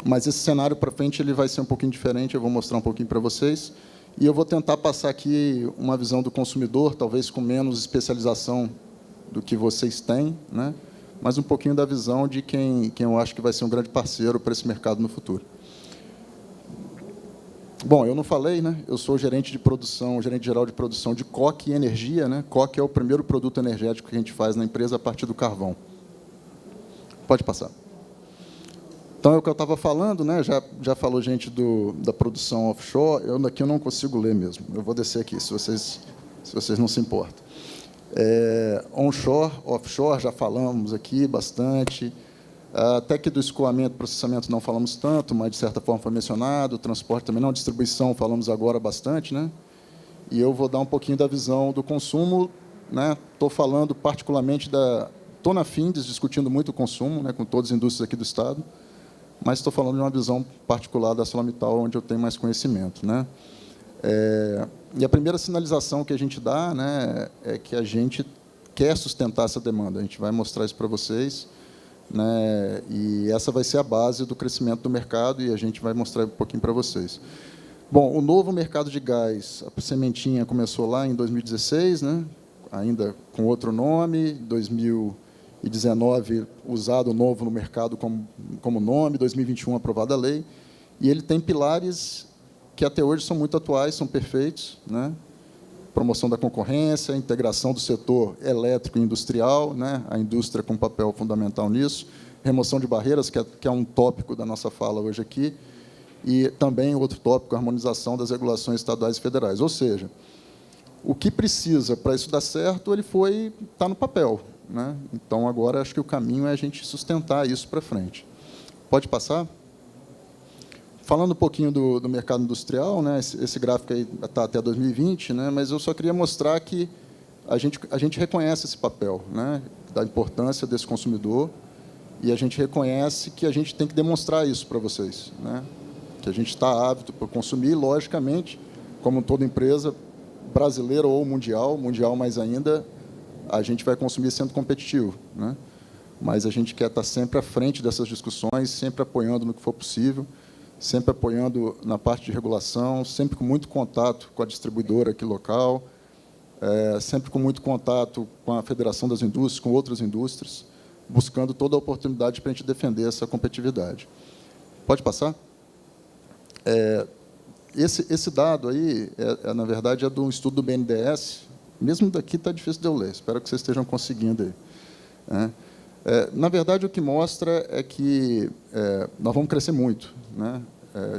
Mas esse cenário para frente ele vai ser um pouquinho diferente, eu vou mostrar um pouquinho para vocês. E eu vou tentar passar aqui uma visão do consumidor, talvez com menos especialização do que vocês têm, né? Mas um pouquinho da visão de quem eu acho que vai ser um grande parceiro para esse mercado no futuro. Bom, eu não falei, né? Eu sou gerente de produção, gerente geral de produção de coque e energia, né? Coque é o primeiro produto energético que a gente faz na empresa a partir do carvão. Pode passar. Então, é o que eu estava falando, né? Já falou gente da produção offshore. Aqui eu não consigo ler mesmo. Eu vou descer aqui, se vocês não se importam. Onshore, offshore, já falamos aqui bastante. Até que do escoamento e processamento não falamos tanto, mas, de certa forma, foi mencionado. O transporte também não. Distribuição, falamos agora bastante, né? E eu vou dar um pouquinho da visão do consumo, né? Estou falando particularmente Estou na Findes, discutindo muito o consumo, né, com todas as indústrias aqui do Estado, mas estou falando de uma visão particular da ArcelorMittal, onde eu tenho mais conhecimento, né? E a primeira sinalização que a gente dá, né, é que a gente quer sustentar essa demanda. A gente vai mostrar isso para vocês, né, e essa vai ser a base do crescimento do mercado, e a gente vai mostrar um pouquinho para vocês. Bom, o novo mercado de gás, a sementinha começou lá em 2016, né, ainda com outro nome, 2019 usado novo no mercado como nome, 2021 aprovada a lei, e ele tem pilares que até hoje são muito atuais, são perfeitos, né? Promoção da concorrência, integração do setor elétrico e industrial, né? A indústria com um papel fundamental nisso, remoção de barreiras, que é um tópico da nossa fala hoje aqui, e também outro tópico, a harmonização das regulações estaduais e federais. Ou seja, o que precisa para isso dar certo, está no papel, né? Então, agora, acho que o caminho é a gente sustentar isso para frente. Pode passar? Falando um pouquinho do mercado industrial, né? Esse gráfico aí está até 2020, né? Mas eu só queria mostrar que a gente reconhece esse papel, né? Da importância desse consumidor, e a gente reconhece que a gente tem que demonstrar isso para vocês, né? Que a gente está ávido para consumir, logicamente, como toda empresa, brasileira ou mundial mais ainda, a gente vai consumir sendo competitivo, né? Mas a gente quer estar sempre à frente dessas discussões, sempre apoiando no que for possível, sempre apoiando na parte de regulação, sempre com muito contato com a distribuidora aqui local, sempre com muito contato com a Federação das Indústrias, com outras indústrias, buscando toda a oportunidade para a gente defender essa competitividade. Pode passar? Esse dado aí, na verdade, é de um estudo do BNDES. Mesmo daqui está difícil de eu ler, espero que vocês estejam conseguindo aí, né? Na verdade, o que mostra é que nós vamos crescer muito, né?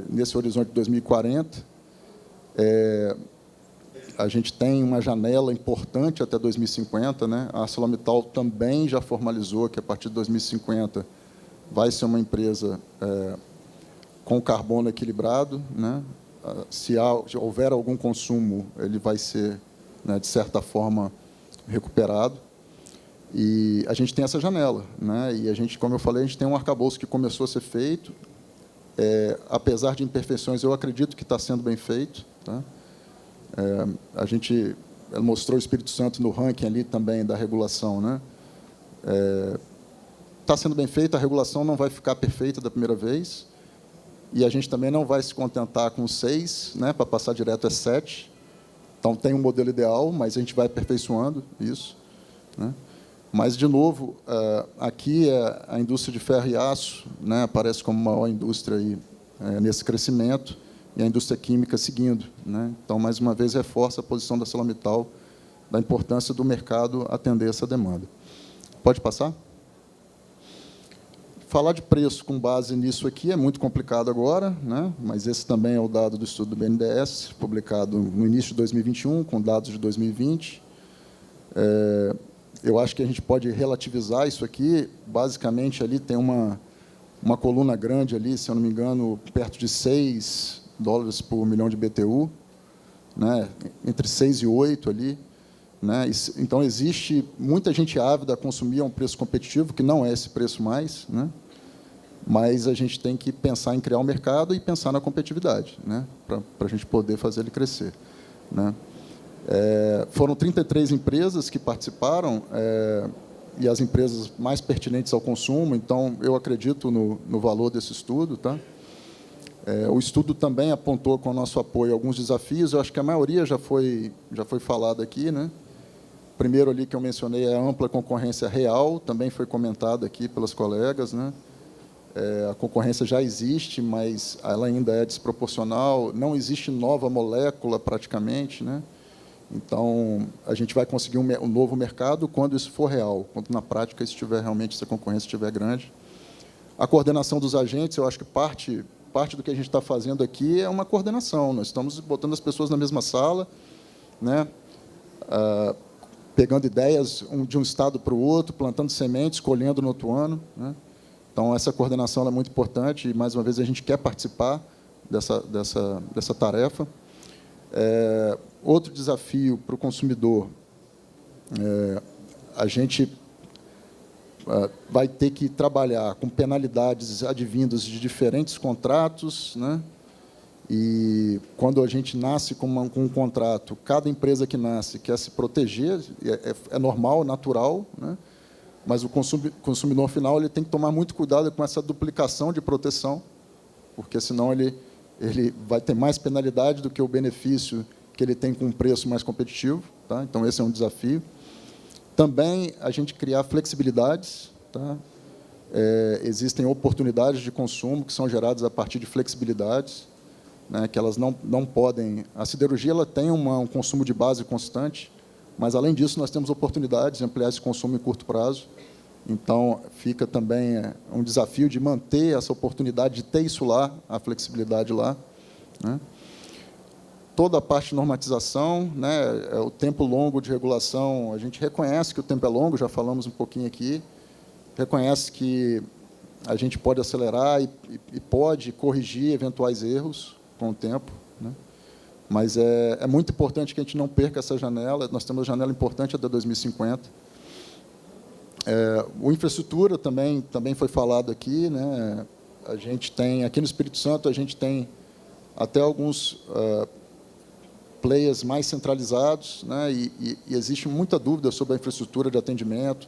Nesse horizonte de 2040, a gente tem uma janela importante até 2050, né? A ArcelorMittal também já formalizou que, a partir de 2050, vai ser uma empresa com carbono equilibrado, né? Se houver algum consumo, ele vai ser, né, de certa forma, recuperado. E a gente tem essa janela, né? E a gente, como eu falei, a gente tem um arcabouço que começou a ser feito. Apesar de imperfeições, eu acredito que está sendo bem feito, tá? A gente mostrou o Espírito Santo no ranking ali também da regulação, né? Está sendo bem feito, a regulação não vai ficar perfeita da primeira vez, e a gente também não vai se contentar com 6, né? Para passar direto é 7. Então, tem um modelo ideal, mas a gente vai aperfeiçoando isso, né? Mas, de novo, aqui a indústria de ferro e aço, né, aparece como maior indústria aí, nesse crescimento, e a indústria química seguindo, né? Então, mais uma vez, reforça a posição da ArcelorMittal, da importância do mercado atender essa demanda. Pode passar? Falar de preço com base nisso aqui é muito complicado agora, né? Mas esse também é o dado do estudo do BNDES, publicado no início de 2021, com dados de 2020. Eu acho que a gente pode relativizar isso aqui. Basicamente, ali tem uma coluna grande, ali, se eu não me engano, perto de $6 por milhão de BTU, né? Entre 6 e 8 ali, né? Então, existe muita gente ávida a consumir a um preço competitivo, que não é esse preço mais, né? Mas a gente tem que pensar em criar um mercado e pensar na competitividade, né? Para a gente poder fazer ele crescer, né? Foram 33 empresas que participaram, e as empresas mais pertinentes ao consumo, então eu acredito no valor desse estudo. Tá? O estudo também apontou com o nosso apoio alguns desafios, eu acho que a maioria já foi falada aqui. Né? O primeiro ali que eu mencionei é a ampla concorrência real, também foi comentado aqui pelas colegas. Né? A concorrência já existe, mas ela ainda é desproporcional, não existe nova molécula praticamente. Né? Então, a gente vai conseguir um novo mercado quando isso for real, quando na prática realmente essa concorrência estiver grande. A coordenação dos agentes, eu acho que parte do que a gente está fazendo aqui é uma coordenação. Nós estamos botando as pessoas na mesma sala, né? Pegando ideias de um estado para o outro, plantando sementes, colhendo no outro ano. Né? Então, essa coordenação é muito importante e, mais uma vez, a gente quer participar dessa tarefa. Outro desafio para o consumidor, a gente vai ter que trabalhar com penalidades advindas de diferentes contratos. Né? E, quando a gente nasce com um contrato, cada empresa que nasce quer se proteger, é normal, natural, né? Mas o consumidor final ele tem que tomar muito cuidado com essa duplicação de proteção, porque, senão, ele vai ter mais penalidade do que o benefício que ele tem com um preço mais competitivo. Tá? Então, esse é um desafio. Também, a gente criar flexibilidades. Tá? Existem oportunidades de consumo que são geradas a partir de flexibilidades, né, que elas não podem... A siderurgia ela tem um consumo de base constante, mas, além disso, nós temos oportunidades de ampliar esse consumo em curto prazo. Então, fica também um desafio de manter essa oportunidade de ter isso lá, a flexibilidade lá. Né? Toda a parte de normatização, né, o tempo longo de regulação, a gente reconhece que o tempo é longo, já falamos um pouquinho aqui, reconhece que a gente pode acelerar e pode corrigir eventuais erros com o tempo. Né? Mas é muito importante que a gente não perca essa janela. Nós temos uma janela importante até 2050. O infraestrutura também foi falado aqui. Né? A gente tem, aqui no Espírito Santo, a gente tem até alguns players mais centralizados, né? E existe muita dúvida sobre a infraestrutura de atendimento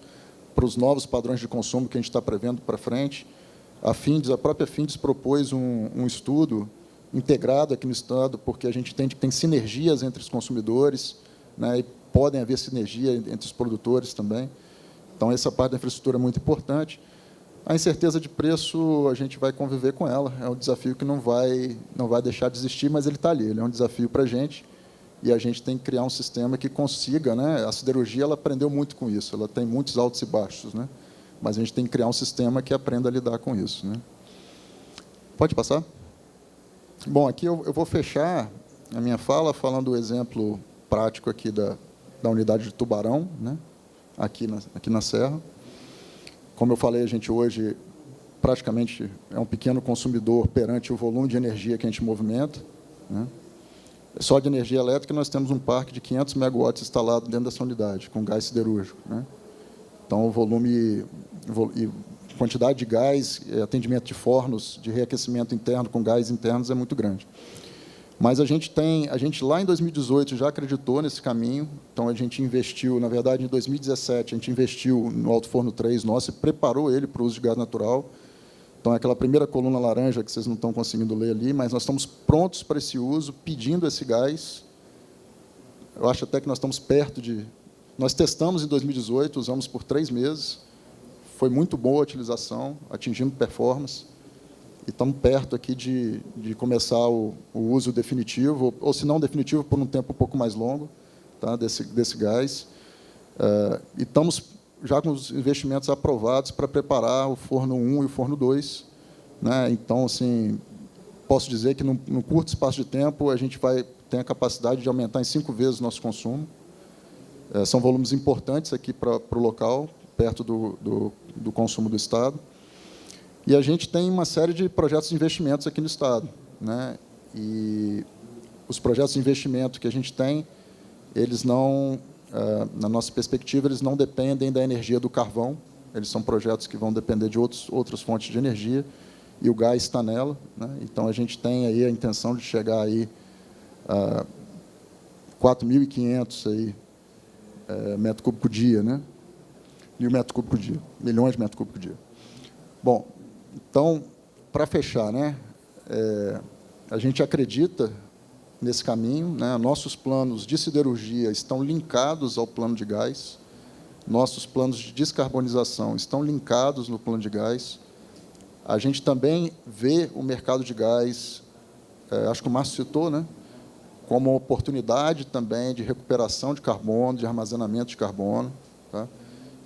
para os novos padrões de consumo que a gente está prevendo para frente. A própria Findes propôs um estudo integrado aqui no Estado, porque a gente entende que tem sinergias entre os consumidores, né? E podem haver sinergia entre os produtores também. Então, essa parte da infraestrutura é muito importante. A incerteza de preço, a gente vai conviver com ela. É um desafio que não vai deixar de existir, mas ele está ali. Ele é um desafio para a gente, e a gente tem que criar um sistema que consiga. Né? A siderurgia ela aprendeu muito com isso, ela tem muitos altos e baixos, né? Mas a gente tem que criar um sistema que aprenda a lidar com isso. Né? Pode passar? Bom, aqui eu vou fechar a minha fala falando o exemplo prático aqui da unidade de Tubarão, né? aqui na Serra. Como eu falei, a gente hoje praticamente é um pequeno consumidor perante o volume de energia que a gente movimenta. Né? Só de energia elétrica, nós temos um parque de 500 megawatts instalado dentro dessa unidade, com gás siderúrgico. Né? Então, o volume e quantidade de gás, atendimento de fornos, de reaquecimento interno com gás internos é muito grande. Mas a gente lá em 2018 já acreditou nesse caminho, então a gente investiu, na verdade, em 2017, a gente investiu no Alto Forno 3 nosso e preparou ele para o uso de gás natural. Então, é aquela primeira coluna laranja que vocês não estão conseguindo ler ali, mas nós estamos prontos para esse uso, pedindo esse gás. Eu acho até que nós estamos perto de... Nós testamos em 2018, usamos por 3 meses, foi muito boa a utilização, atingindo performance, e estamos perto aqui de começar o uso definitivo, ou se não definitivo, por um tempo um pouco mais longo, tá, desse gás. E estamos já com os investimentos aprovados para preparar o forno 1 e o forno 2. Né? Então, assim, posso dizer que, num curto espaço de tempo, a gente tem a capacidade de aumentar em 5 vezes o nosso consumo. São volumes importantes aqui para o local, perto do consumo do Estado. E a gente tem uma série de projetos de investimentos aqui no Estado. Né? E os projetos de investimento que a gente tem, eles não, na nossa perspectiva, eles não dependem da energia do carvão, eles são projetos que vão depender de outras fontes de energia, e o gás está nela. Né? Então, a gente tem aí a intenção de chegar aí 4.500 aí, metro cúbico por dia, né? 1.000 metros cúbicos por dia, milhões de metros cúbicos por dia. Bom, então, para fechar, né? A gente acredita nesse caminho, né? Nossos planos de siderurgia estão linkados ao plano de gás, nossos planos de descarbonização estão linkados no plano de gás. A gente também vê o mercado de gás, acho que o Márcio citou, né? Como uma oportunidade também de recuperação de carbono, de armazenamento de carbono. Tá?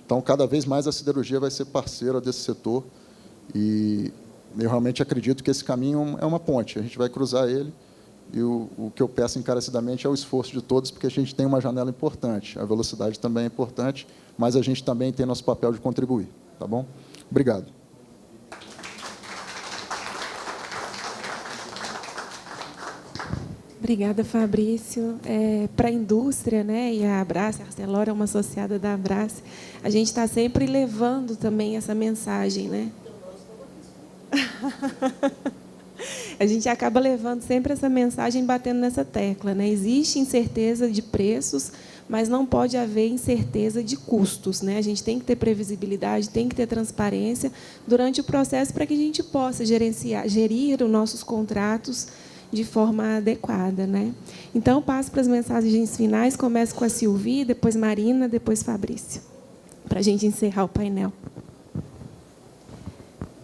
Então, cada vez mais a siderurgia vai ser parceira desse setor e eu realmente acredito que esse caminho é uma ponte, a gente vai cruzar ele e o que eu peço encarecidamente é o esforço de todos, porque a gente tem uma janela importante, a velocidade também é importante, mas a gente também tem nosso papel de contribuir. Tá bom? Obrigado. Obrigada, Fabrício. Para a indústria, né, e a Abrace, a Arcelor é uma associada da Abrace, a gente está sempre levando também essa mensagem, né? A gente acaba levando sempre essa mensagem, batendo nessa tecla, né? Existe incerteza de preços, mas não pode haver incerteza de custos, né? A gente tem que ter previsibilidade, tem que ter transparência durante o processo para que a gente possa gerir os nossos contratos de forma adequada, né? Então, passo para as mensagens finais, começo com a Silvia, depois Marina, depois Fabrício, para a gente encerrar o painel.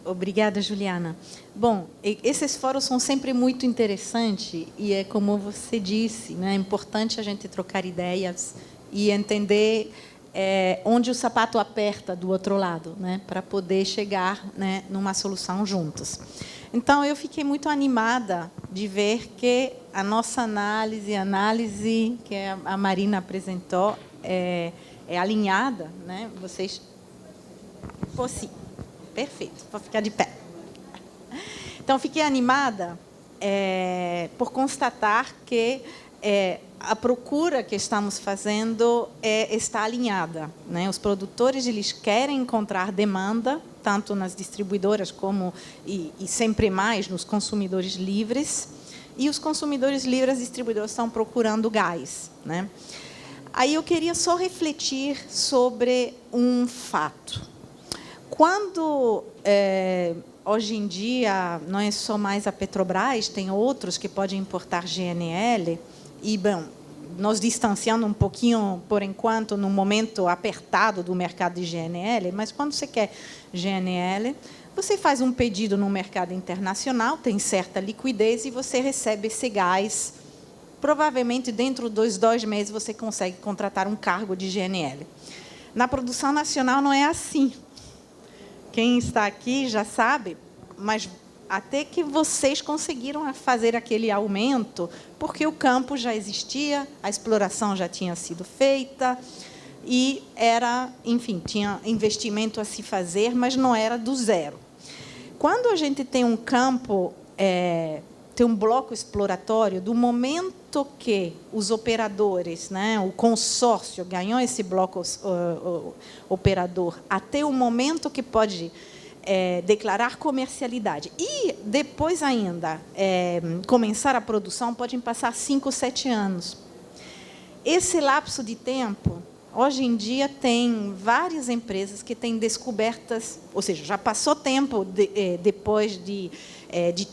Obrigada, Juliana. Bom, esses fóruns são sempre muito interessantes e é como você disse, né? É importante a gente trocar ideias e entender onde o sapato aperta do outro lado, né? Para poder chegar, né, numa solução juntos. Então, eu fiquei muito animada de ver que a nossa análise que a Marina apresentou é alinhada, né? Vocês... Fosse... Perfeito, vou ficar de pé. Então, fiquei animada por constatar que a procura que estamos fazendo está alinhada, né? Os produtores eles querem encontrar demanda, tanto nas distribuidoras como, e sempre mais, nos consumidores livres. E os consumidores livres, as distribuidoras, estão procurando gás, né? Aí eu queria só refletir sobre um fato. Quando, hoje em dia, não é só mais a Petrobras, tem outros que podem importar GNL, e, bom, nós distanciando um pouquinho, por enquanto, no momento apertado do mercado de GNL, mas quando você quer GNL, você faz um pedido no mercado internacional, tem certa liquidez e você recebe esse gás. Provavelmente, dentro dos 2 meses, você consegue contratar um cargo de GNL. Na produção nacional, não é assim. Quem está aqui já sabe, mas até que vocês conseguiram fazer aquele aumento, porque o campo já existia, a exploração já tinha sido feita, e era, enfim, tinha investimento a se fazer, mas não era do zero. Quando a gente tem um campo, tem um bloco exploratório, do momento que os operadores, né, o consórcio ganhou esse bloco operador, até o momento que pode declarar comercialidade e depois ainda começar a produção, podem passar 5, 7 anos. Esse lapso de tempo, hoje em dia, tem várias empresas que têm descobertas, ou seja, já passou tempo depois de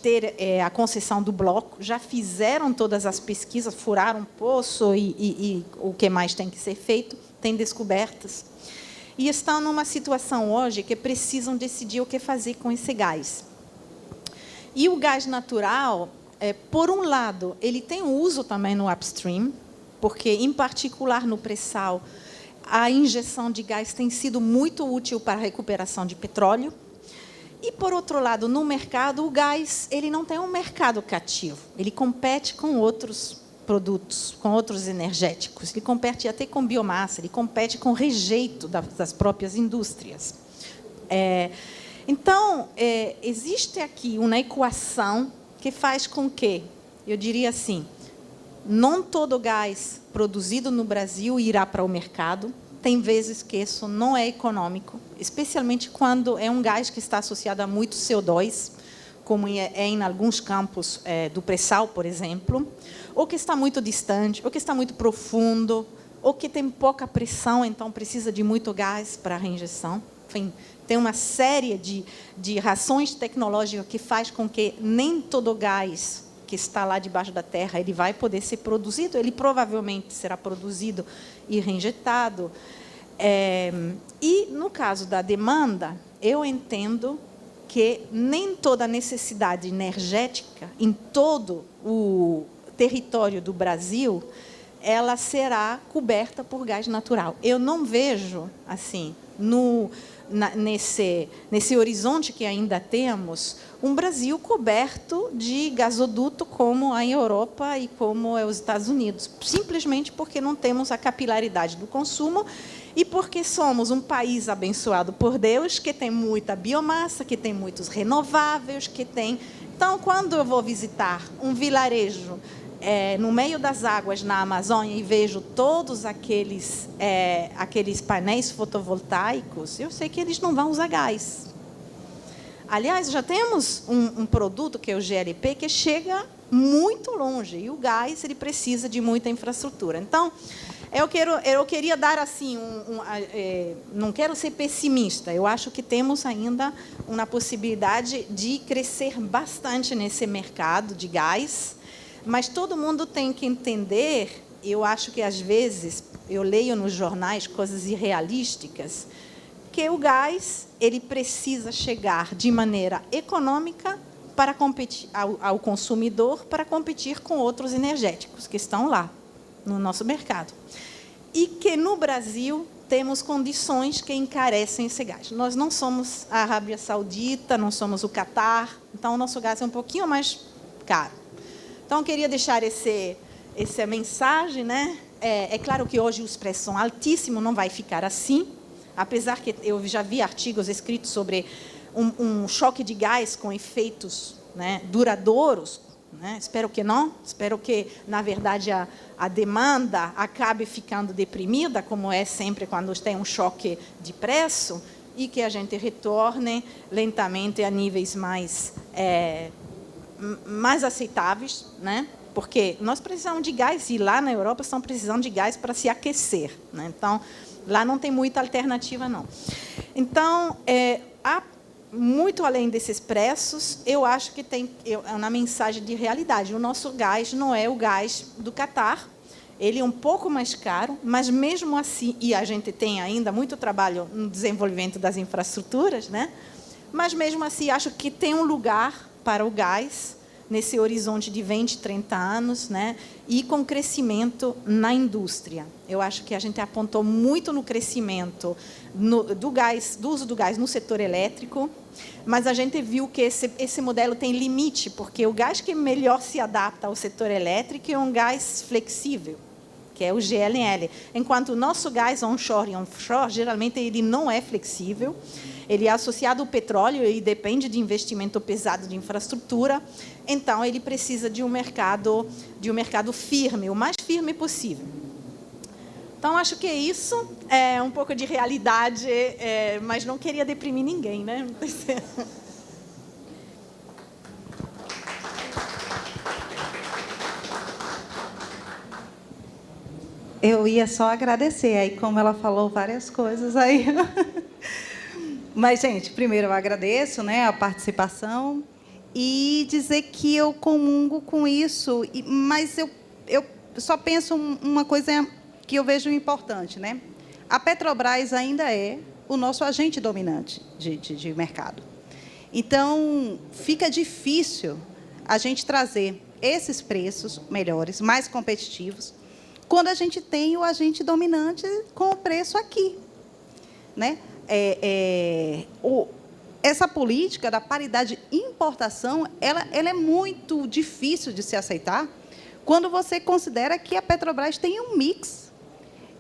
ter a concessão do bloco, já fizeram todas as pesquisas, furaram um poço e o que mais tem que ser feito, tem descobertas. E estão numa situação hoje que precisam decidir o que fazer com esse gás. E o gás natural, por um lado, ele tem um uso também no upstream, porque, em particular, no pré-sal, a injeção de gás tem sido muito útil para a recuperação de petróleo. E, por outro lado, no mercado, o gás ele não tem um mercado cativo. Ele compete com outros produtos, com outros energéticos. Ele compete até com biomassa, ele compete com rejeito das próprias indústrias. Então, existe aqui uma equação que faz com que, eu diria assim, não todo gás produzido no Brasil irá para o mercado. Tem vezes que isso não é econômico, especialmente quando é um gás que está associado a muito CO2, como é em alguns campos do pré-sal, por exemplo, ou que está muito distante, ou que está muito profundo, ou que tem pouca pressão, então precisa de muito gás para a reinjeção. Enfim, tem uma série de razões tecnológicas que faz com que nem todo o gás que está lá debaixo da terra ele vai poder ser produzido, ele provavelmente será produzido e reinjetado. E, no caso da demanda, eu entendo que nem toda a necessidade energética em todo o território do Brasil ela será coberta por gás natural. Eu não vejo, assim, nesse horizonte que ainda temos, um Brasil coberto de gasoduto como a Europa e como é os Estados Unidos, simplesmente porque não temos a capilaridade do consumo e porque somos um país abençoado por Deus, que tem muita biomassa, que tem muitos renováveis, que tem... Então, quando eu vou visitar um vilarejo no meio das águas na Amazônia e vejo todos aqueles painéis fotovoltaicos, eu sei que eles não vão usar gás. Aliás, já temos um produto, que é o GLP, que chega muito longe, e o gás ele precisa de muita infraestrutura. Então, eu queria dar assim, não quero ser pessimista, eu acho que temos ainda uma possibilidade de crescer bastante nesse mercado de gás, mas todo mundo tem que entender, eu acho que, às vezes, eu leio nos jornais coisas irrealísticas, que o gás ele precisa chegar de maneira econômica para competir ao consumidor, para competir com outros energéticos que estão lá, no nosso mercado. E que, no Brasil, temos condições que encarecem esse gás. Nós não somos a Arábia Saudita, não somos o Catar, então o nosso gás é um pouquinho mais caro. Então, eu queria deixar essa mensagem, né? É claro que hoje os preços são altíssimos, não vai ficar assim, apesar que eu já vi artigos escritos sobre um choque de gás com efeitos, né, duradouros, né? Espero que não, espero que, na verdade, a demanda acabe ficando deprimida, como é sempre quando tem um choque de preço, e que a gente retorne lentamente a níveis mais aceitáveis, né? Porque nós precisamos de gás, e lá na Europa estão precisando de gás para se aquecer, né? Então, lá não tem muita alternativa, não. Então, muito além desses preços, eu acho que tem uma mensagem de realidade. O nosso gás não é o gás do Catar, ele é um pouco mais caro, mas mesmo assim, e a gente tem ainda muito trabalho no desenvolvimento das infraestruturas, né? Mas mesmo assim, acho que tem um lugar para o gás nesse horizonte de 20, 30 anos, né? E com crescimento na indústria. Eu acho que a gente apontou muito no crescimento do uso do gás no setor elétrico, mas a gente viu que esse modelo tem limite, porque o gás que melhor se adapta ao setor elétrico é um gás flexível, que é o GLL. Enquanto o nosso gás onshore e offshore, geralmente, ele não é flexível, ele é associado ao petróleo e depende de investimento pesado de infraestrutura, então ele precisa de um mercado firme, o mais firme possível. Então, acho que isso é um pouco de realidade, mas não queria deprimir ninguém, né? Eu ia só agradecer, aí como ela falou várias coisas aí. Mas, gente, primeiro eu agradeço, né, a participação e dizer que eu comungo com isso, mas eu só penso uma coisa que eu vejo importante, né? A Petrobras ainda é o nosso agente dominante de mercado. Então, fica difícil a gente trazer esses preços melhores, mais competitivos, quando a gente tem o agente dominante com o preço aqui, né? Essa política da paridade importação, ela é muito difícil de se aceitar quando você considera que a Petrobras tem um mix.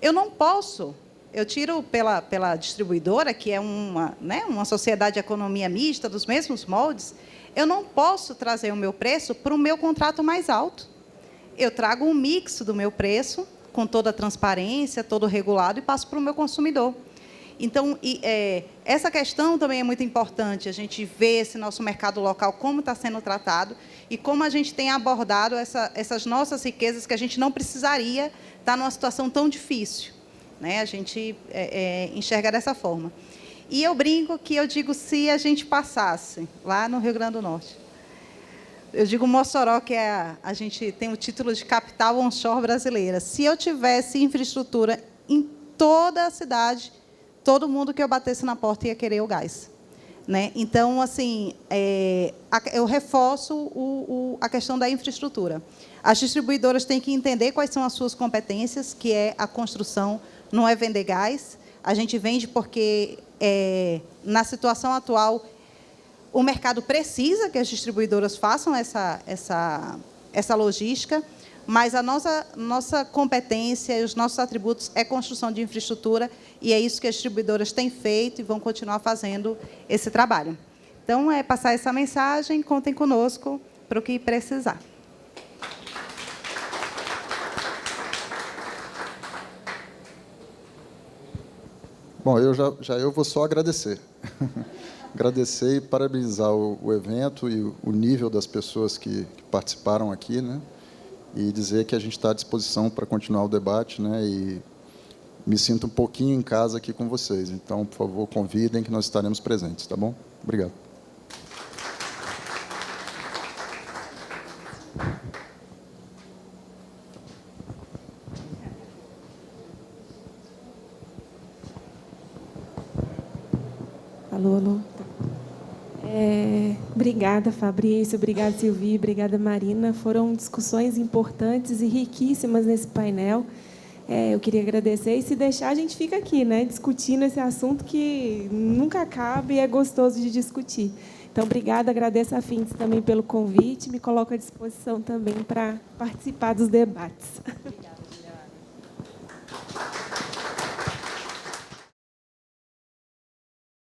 Eu não posso, eu tiro pela distribuidora, que é uma sociedade de economia mista, dos mesmos moldes, eu não posso trazer o meu preço para o meu contrato mais alto. Eu trago um mix do meu preço, com toda a transparência, todo regulado, e passo para o meu consumidor. Então, essa questão também é muito importante, a gente ver esse nosso mercado local, como está sendo tratado e como a gente tem abordado essas nossas riquezas que a gente não precisaria estar numa situação tão difícil, né? A gente enxerga dessa forma. E eu brinco que eu digo, se a gente passasse lá no Rio Grande do Norte, eu digo Mossoró, que a gente tem o título de capital onshore brasileira, se eu tivesse infraestrutura em toda a cidade, todo mundo que eu batesse na porta ia querer o gás, né? Então, assim, eu reforço a questão da infraestrutura. As distribuidoras têm que entender quais são as suas competências, que é a construção, não é vender gás. A gente vende porque, na situação atual, o mercado precisa que as distribuidoras façam essa logística, mas a nossa competência e os nossos atributos é construção de infraestrutura, e é isso que as distribuidoras têm feito e vão continuar fazendo esse trabalho. Então, é passar essa mensagem, contem conosco para o que precisar. Bom, eu vou só agradecer. Agradecer e parabenizar o evento e o nível das pessoas que participaram aqui, né? E dizer que a gente está à disposição para continuar o debate, né? E me sinto um pouquinho em casa aqui com vocês. Então, por favor, convidem que nós estaremos presentes, tá bom? Obrigado. Alô, alô. Obrigada, Fabrício, obrigada, Silvia, obrigada, Marina. Foram discussões importantes e riquíssimas nesse painel. Eu queria agradecer, e se deixar, a gente fica aqui, né, discutindo esse assunto que nunca acaba e é gostoso de discutir. Então, obrigada, agradeço a FINDS também pelo convite, me coloco à disposição também para participar dos debates.